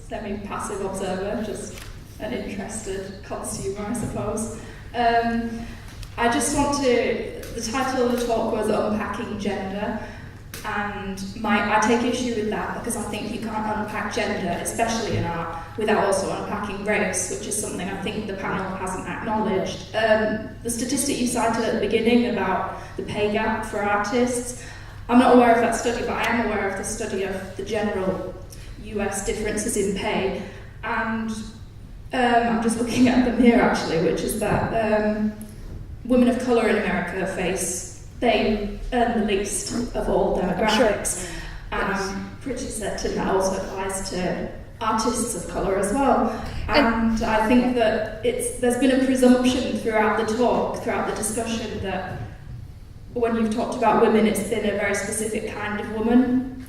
semi-passive observer, just an interested consumer, I suppose. I just want to, the title of the talk was Unpacking Gender, and I take issue with that because I think you can't unpack gender, especially in art, without also unpacking race, which is something I think the panel hasn't acknowledged. The statistic you cited at the beginning about the pay gap for artists, I'm not aware of that study, but I am aware of the study of the general US differences in pay, and I'm just looking at them here actually, which is that women of colour in America they earn the least of all demographics. Sure. And I'm pretty certain that also applies to artists of colour as well. And I think that there's been a presumption throughout the talk, throughout the discussion, that when you've talked about women, it's been a very specific kind of woman.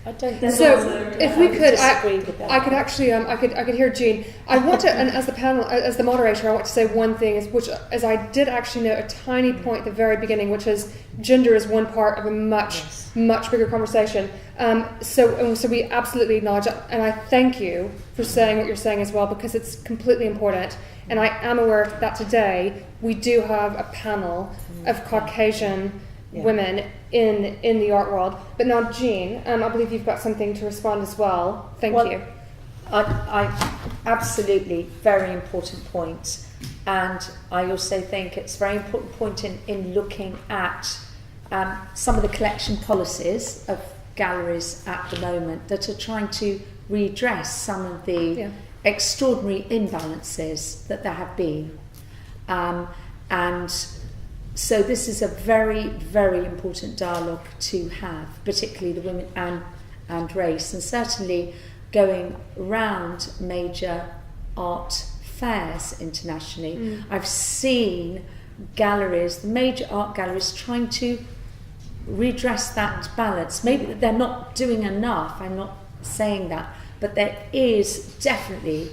I don't. So, if we could, disagree with that. I could actually, I could hear Jean. I want to, and as the panel, as the moderator, I want to say one thing, which I did actually note a tiny point at the very beginning, which is gender is one part of a much bigger conversation. So we absolutely acknowledge that, and I thank you for saying what you're saying as well, because it's completely important. And I am aware that today we do have a panel of Caucasian women in the art world. But now, Jean, I believe you've got something to respond as well. Thank you. I absolutely, very important point. And I also think it's a very important point in looking at some of the collection policies of galleries at the moment that are trying to redress some of the extraordinary imbalances that there have been. And so this is a very, very important dialogue to have, particularly the women and race, and certainly going round major art fairs internationally. I've seen galleries, the major art galleries, trying to redress that balance. Maybe they're not doing enough, I'm not saying that, but there is definitely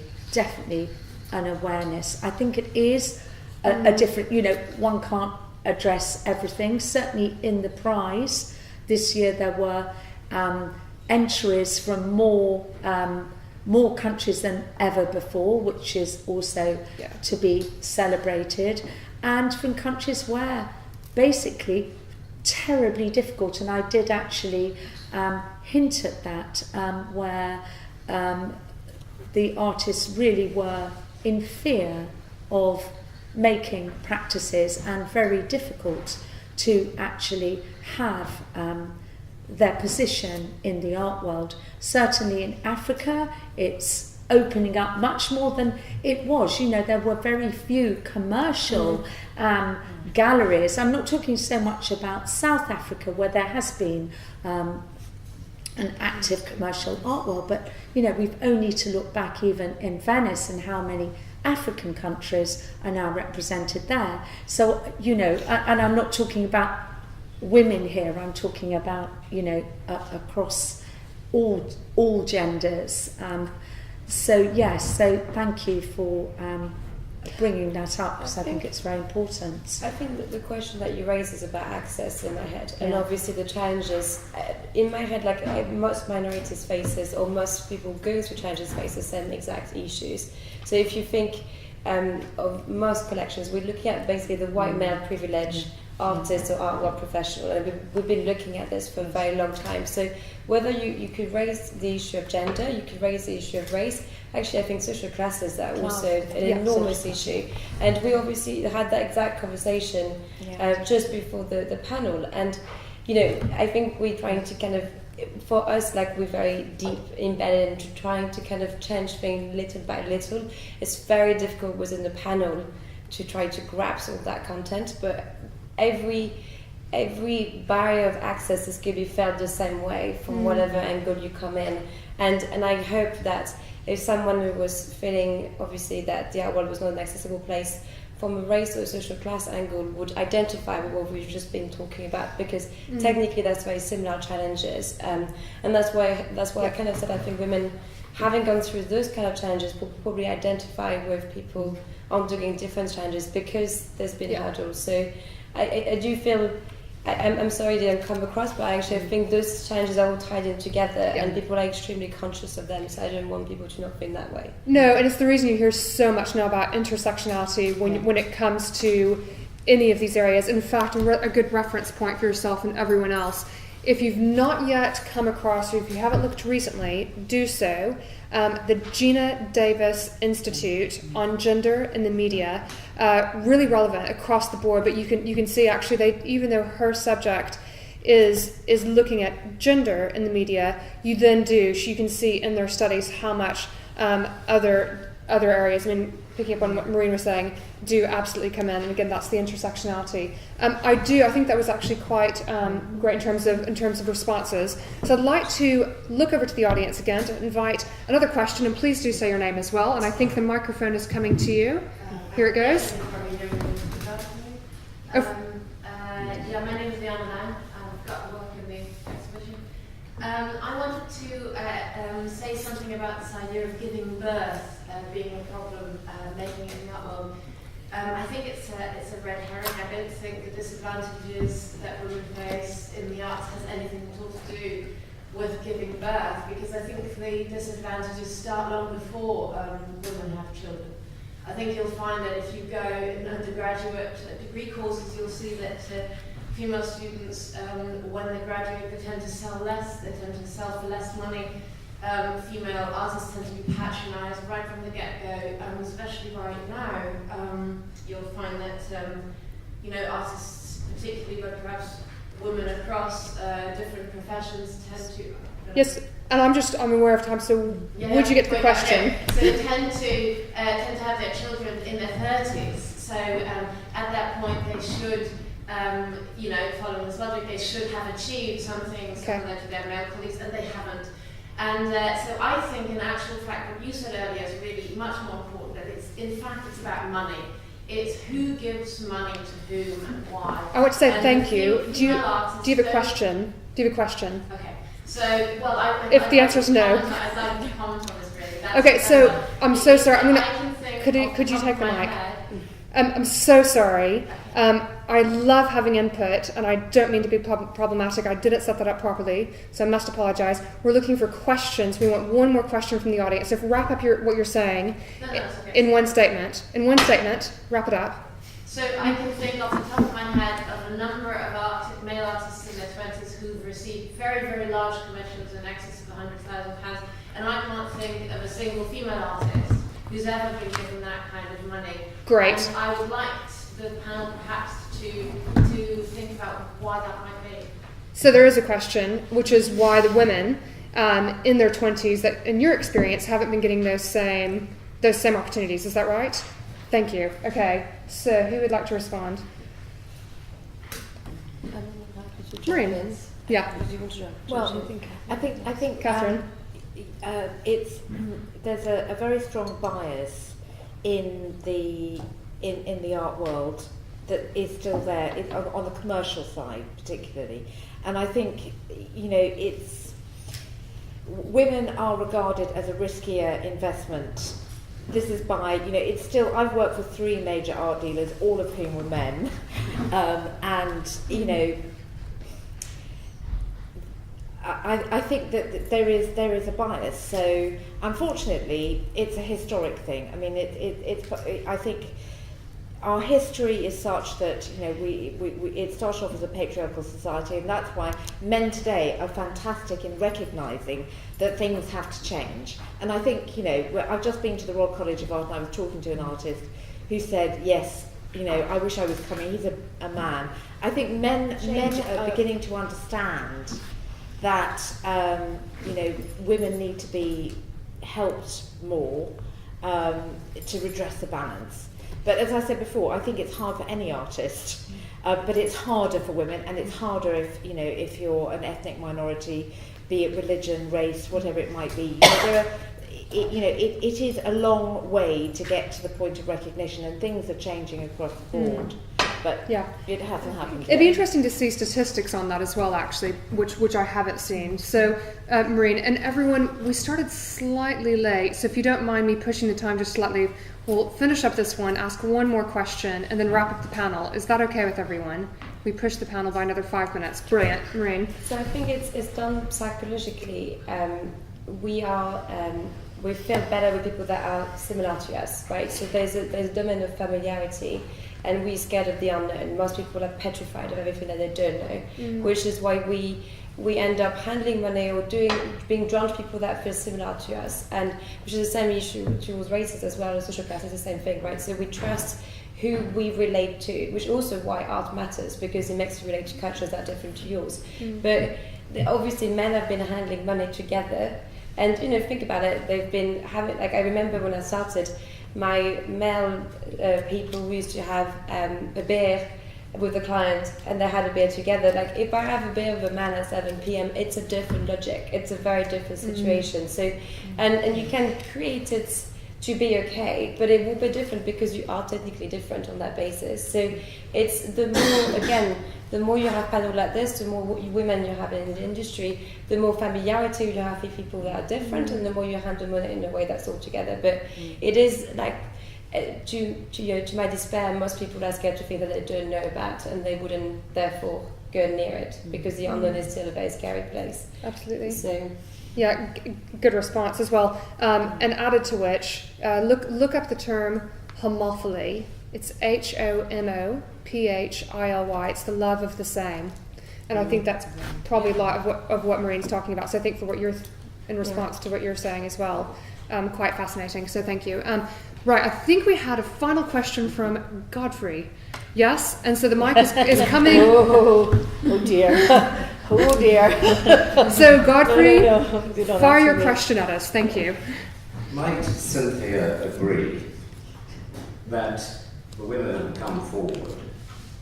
an awareness. I think it is a different, one can't address everything. Certainly in the prize this year there were entries from more countries than ever before, which is also to be celebrated, and from countries where basically terribly difficult, and I did actually hint at that, where the artists really were in fear of making practices and very difficult to actually have their position in the art world. Certainly in Africa, it's opening up much more than it was. There were very few commercial galleries. I'm not talking so much about South Africa, where there has been an active commercial art world, but we've only to look back even in Venice and how many African countries are now represented there. So, and I'm not talking about women here, I'm talking about, across all genders. So thank you for bringing that up, because I think it's very important. I think that the question that you raise is about access in my head, and obviously the challenges in my head, like most minorities faces, or most people go through challenges face the same exact issues. So if you think of most collections, we're looking at basically the white male privilege artist or art world professional, and we've been looking at this for a very long time. So whether you could raise the issue of gender, you could raise the issue of race. Actually, I think social classes are also an enormous issue, and we obviously had that exact conversation just before the panel. And I think we're trying to kind of, for us, like, we're very deep embedded into trying to kind of change things little by little. It's very difficult within the panel to try to grasp all that content, but every barrier of access is going to be felt the same way from whatever angle you come in. And I hope that if someone who was feeling, obviously, that the art world was not an accessible place from a race or a social class angle, would identify with what we've just been talking about, because technically that's very similar challenges. And that's why I kind of said I think women, having gone through those kind of challenges, will probably identify with people undergoing different challenges because there's been hurdles. So I do feel, I'm sorry they don't come across, but I actually think those challenges are all tied in together, and people are extremely conscious of them, so I don't want people to not think that way. No, and it's the reason you hear so much now about intersectionality when it comes to any of these areas. In fact, a good reference point for yourself and everyone else, if you've not yet come across, or if you haven't looked recently, do so. The Gina Davis Institute on Gender in the Media, really relevant across the board, but you can see actually even though her subject is looking at gender in the media, you can see in their studies how much other areas, I mean, picking up on what Maureen was saying, do absolutely come in, and again, that's the intersectionality. I think that was actually quite great in terms of responses. So I'd like to look over to the audience again to invite another question, and please do say your name as well. And I think the microphone is coming to you. Here it goes. My name is Diana. I've got work in the exhibition. I wanted to say something about this idea of giving birth being a problem, making it in that world. I think it's a red herring. I don't think the disadvantages that women face in the arts has anything at all to do with giving birth, because I think the disadvantages start long before women have children. I think you'll find that if you go in undergraduate degree courses, you'll see that female students, when they graduate, they tend to sell less, they tend to sell for less money. Female artists tend to be patronised right from the get-go, especially right now. You'll find that artists particularly, but perhaps women across different professions tend to... Yes, and I'm aware of time, so would you get to the question? So they tend to have their children in their 30s, so at that point they should, following this logic, they should have achieved something similar to their male colleagues, and they haven't. And so I think, in actual fact, what you said earlier is really much more important, that it's about money. It's who gives money to whom and why. I want to say thank you. Do you have a question? Okay. So, if the answer is no. I'd like to comment on this, really. Okay, so I'm so sorry. Could you take the mic? I'm so sorry. I love having input, and I don't mean to be problematic. I didn't set that up properly, so I must apologise. We're looking for questions. We want one more question from the audience. So wrap up what you're saying in one statement. Wrap it up. So I can think off the top of my head of a number of male artists in their 20s who've received very, very large commissions in excess of £100,000, and I can't think of a single female artist who's ever been given that kind of money. Great. And I would like the panel perhaps to think about why that might be. So there is a question, which is why the women in their 20s that, in your experience, haven't been getting those same opportunities. Is that right? Thank you. Okay. So who would like to respond? Maureen. Yeah. Well, I think Catherine. There's a very strong bias in the art world that is still there on the commercial side, particularly, and I think women are regarded as a riskier investment. This is by it's still. I've worked for 3 major art dealers, all of whom were men, and I think that there is a bias. So unfortunately, it's a historic thing. I mean, I think our history is such that, you know, we it started off as a patriarchal society, and that's why men today are fantastic in recognising that things have to change. And I think, you know, I've just been to the Royal College of Art, and I was talking to an artist who said, yes, you know, I wish I was coming. He's a man. I think men are beginning to understand that, you know, women need to be helped more to redress the balance. But as I said before, I think it's hard for any artist, but it's harder for women, and it's harder if, you know, if you're an ethnic minority, be it religion, race, whatever it might be. You know, it is a long way to get to the point of recognition, and things are changing across the board. But yeah, it hasn't happened yet. It'd be interesting to see statistics on that as well, actually, which I haven't seen. So, Maureen, and everyone, we started slightly late, so if you don't mind me pushing the time just slightly, we'll finish up this one, ask one more question, and then wrap up the panel. Is that okay with everyone? We push the panel by another 5 minutes. Brilliant. Maureen? So I think it's done psychologically. We feel better with people that are similar to us, right? So there's a domain of familiarity, and we're scared of the unknown. Most people are petrified of everything that they don't know, which is why we end up handling money or being drawn to people that feel similar to us, and which is the same issue towards races as well as social class. It's the same thing, right? So we trust who we relate to, which is also why art matters, because it makes you relate to cultures that are different to yours. But obviously men have been handling money together, and, you know, think about it, they've been having, like, I remember when I started, my male people used to have a beer with the client, and they had a beer together. Like, if I have a beer with a man at 7 p.m, it's a different logic. It's a very different situation. So, and you can create it to be okay, but it will be different because you are technically different on that basis. So it's the more, again, the more you have panel like this, the more women you have in the industry, the more familiarity you have with people that are different, and the more you handle money in a way that's all together. But it is like, to my despair, most people are scared to think that they don't know about, and they wouldn't therefore go near it, because the unknown is still a very scary place. Absolutely. So, yeah, good response as well. And added to which, look up the term homophily. It's HOMOPHILY. It's the love of the same, and I think that's probably a lot of what Maureen's talking about. So I think for what you're in response to what you're saying as well, quite fascinating. So thank you. Right, I think we had a final question from Godfrey. Yes, and so the mic is coming. Oh dear. Oh dear. So Godfrey, No, fire your question at us. Thank you. Might Cynthia agree that the women have come forward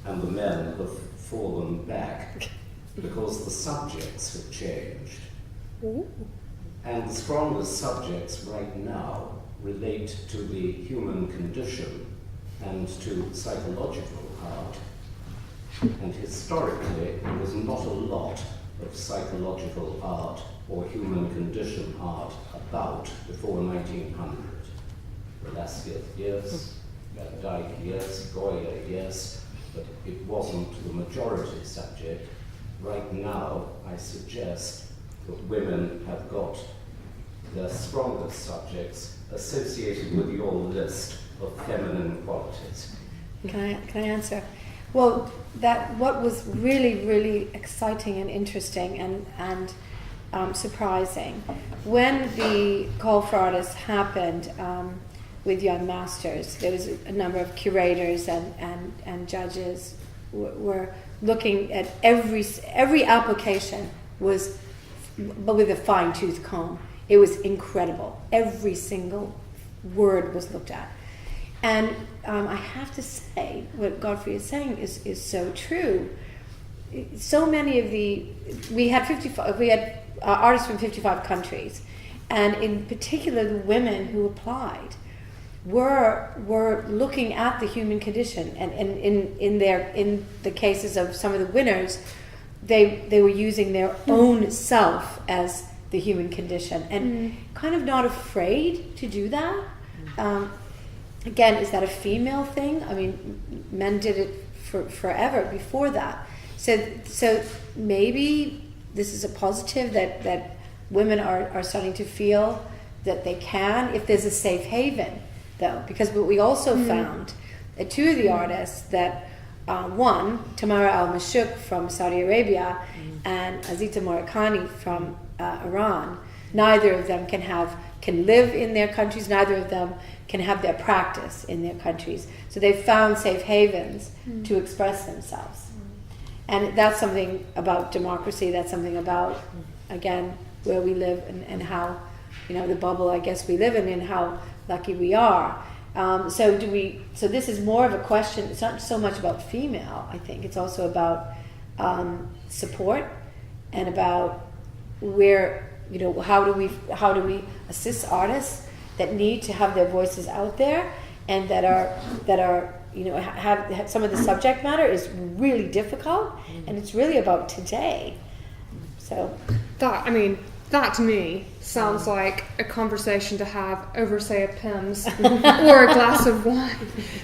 and the men have fallen back because the subjects have changed? Ooh. And the strongest subjects right now relate to the human condition and to psychological art. And historically, there was not a lot of psychological art or human condition art about before 1900. Velasquez, yes. Van Dyck, yes. Goya, yes. But it wasn't the majority subject. Right now, I suggest that women have got their strongest subjects associated with your list of feminine qualities. Can I answer? Well, what was really, really exciting and interesting and surprising, when the call for artists happened with Young Masters, there was a number of curators and judges were looking at every application was, but with a fine-tooth comb. It was incredible. Every single word was looked at. And I have to say, what Godfrey is saying is so true. So many of we had artists from 55 countries, and in particular the women who applied were looking at the human condition, and in the cases of some of the winners, they were using their own self as the human condition, and kind of not afraid to do that. Again, is that a female thing? I mean, men did it forever before that. So maybe this is a positive that women are starting to feel that they can, if there's a safe haven, though. Because what we also found, that two of the artists that, one, Tamara al-Mashuk from Saudi Arabia and Azita Morakani from Iran, neither of them can live in their countries, neither of them can have their practice in their countries. So they've found safe havens to express themselves. And that's something about democracy, that's something about, again, where we live and how, the bubble I guess we live in and how lucky we are. So this is more of a question, it's not so much about female, I think, it's also about support and about where, how do we assist artists that need to have their voices out there and that are have some of the subject matter is really difficult and it's really about today. So that to me sounds like a conversation to have over, say, a Pimm's or a glass of wine,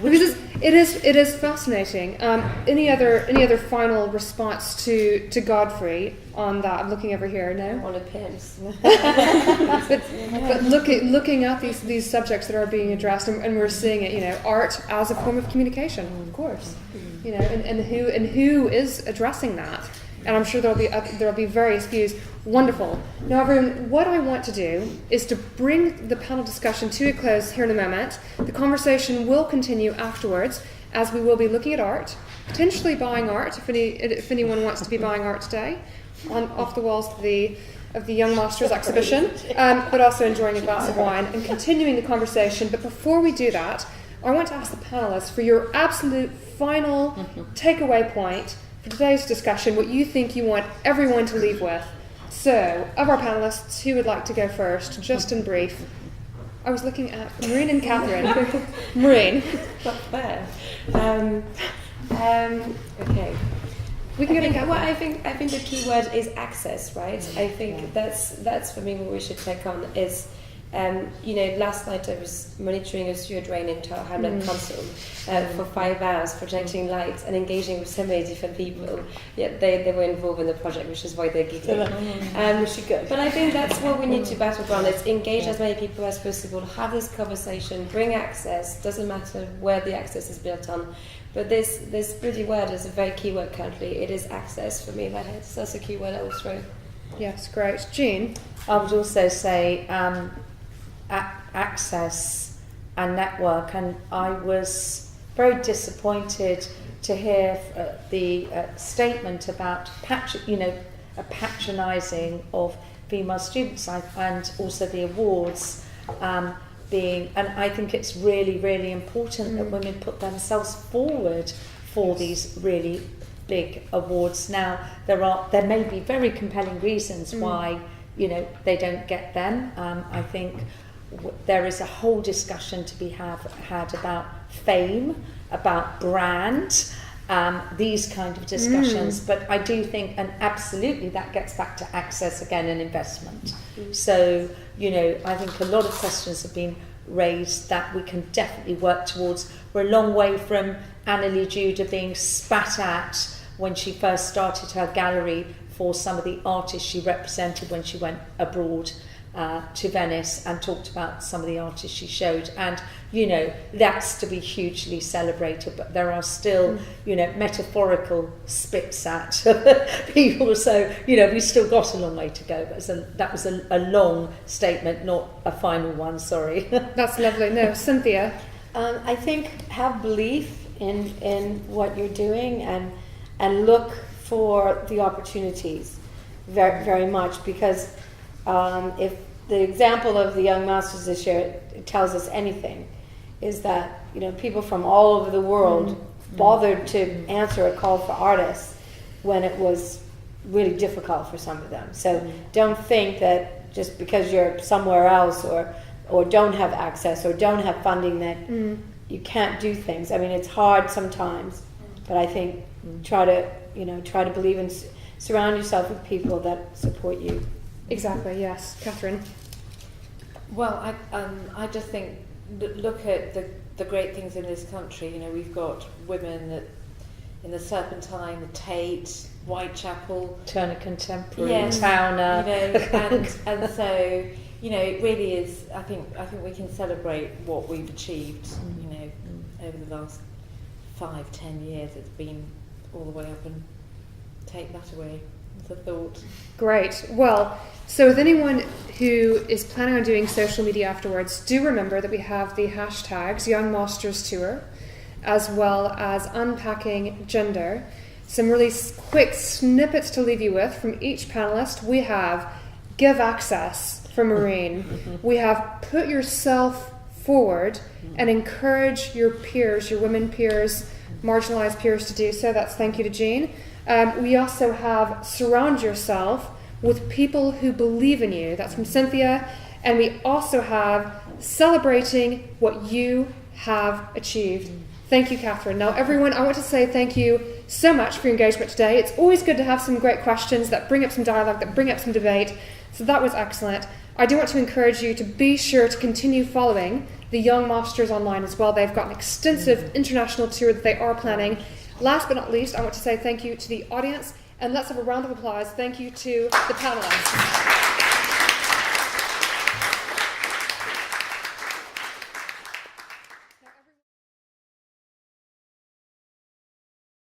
because it is fascinating. Any other final response to Godfrey on that? I'm looking over here. No, On a Pimm's. but looking at these subjects that are being addressed, and we're seeing it. Art as a form of communication, of course. And who is addressing that? And I'm sure there'll be various views. Wonderful. Now, everyone, what I want to do is to bring the panel discussion to a close here in a moment. The conversation will continue afterwards, as we will be looking at art, potentially buying art, if anyone wants to be buying art today, off the walls of the Young Masters exhibition, but also enjoying a glass of wine and continuing the conversation. But before we do that, I want to ask the panelists for your absolute final takeaway point for today's discussion, what you think you want everyone to leave with. So, of our panelists, who would like to go first, just in brief? I was looking at Maureen and Catherine. Maureen. Not fair. Okay. We can get in. Well, I think the key word is access, right? I think that's for me what we should take on is. Last night I was monitoring a steward rain in Tower Hamlet Council for 5 hours, projecting lights and engaging with so many different people. Yet they were involved in the project, which is why they're giggling. But I think that's what we need to battleground. It's engage as many people as possible, have this conversation, bring access. Doesn't matter where the access is built on. But this pretty word is a very key word currently. It is access for me in my head. So that's a key word I will throw. Yes, great. Jean? I would also say access and network, and I was very disappointed to hear the statement about patronising of female students and also the awards being, and I think it's really, really important that women put themselves forward for these really big awards. Now there may be very compelling reasons why they don't get them. I think there is a whole discussion to be had about fame, about brand, these kind of discussions. But I do think, and absolutely that gets back to access again and investment. So, I think a lot of questions have been raised that we can definitely work towards. We're a long way from Annalie Judah being spat at when she first started her gallery for some of the artists she represented when she went abroad to Venice and talked about some of the artists she showed, and that's to be hugely celebrated. But there are still metaphorical spits at people, so we've still got a long way to go. But that was a long statement, not a final one. Sorry. That's lovely. No, Cynthia. I think have belief in what you're doing and look for the opportunities very, very much, because if the example of the Young Masters this year tells us anything, is that people from all over the world bothered to answer a call for artists when it was really difficult for some of them. So don't think that just because you're somewhere else or don't have access or don't have funding that you can't do things. I mean, it's hard sometimes, but I think try to believe and surround yourself with people that support you. Exactly, yes. Catherine? Well, I just think, look at the great things in this country. We've got women that in the Serpentine, the Tate, Whitechapel. Turner Contemporary, Yes, Towner. And so, it really is, I think we can celebrate what we've achieved, over the last 5-10 years. It's been all the way up, and take that away as a thought. Great. Well, so with anyone who is planning on doing social media afterwards, do remember that we have the hashtags Young Masters Tour, as well as Unpacking Gender. Some really quick snippets to leave you with from each panelist. We have give access for Maureen. We have put yourself forward and encourage your peers, your women peers, marginalised peers to do so. That's thank you to Jean. We also have surround yourself with people who believe in you. That's from Cynthia. And we also have celebrating what you have achieved. Thank you, Catherine. Now, everyone, I want to say thank you so much for your engagement today. It's always good to have some great questions that bring up some dialogue, that bring up some debate. So that was excellent. I do want to encourage you to be sure to continue following the Young Masters online as well. They've got an extensive international tour that they are planning. Last but not least, I want to say thank you to the audience, and let's have a round of applause. Thank you to the panelists.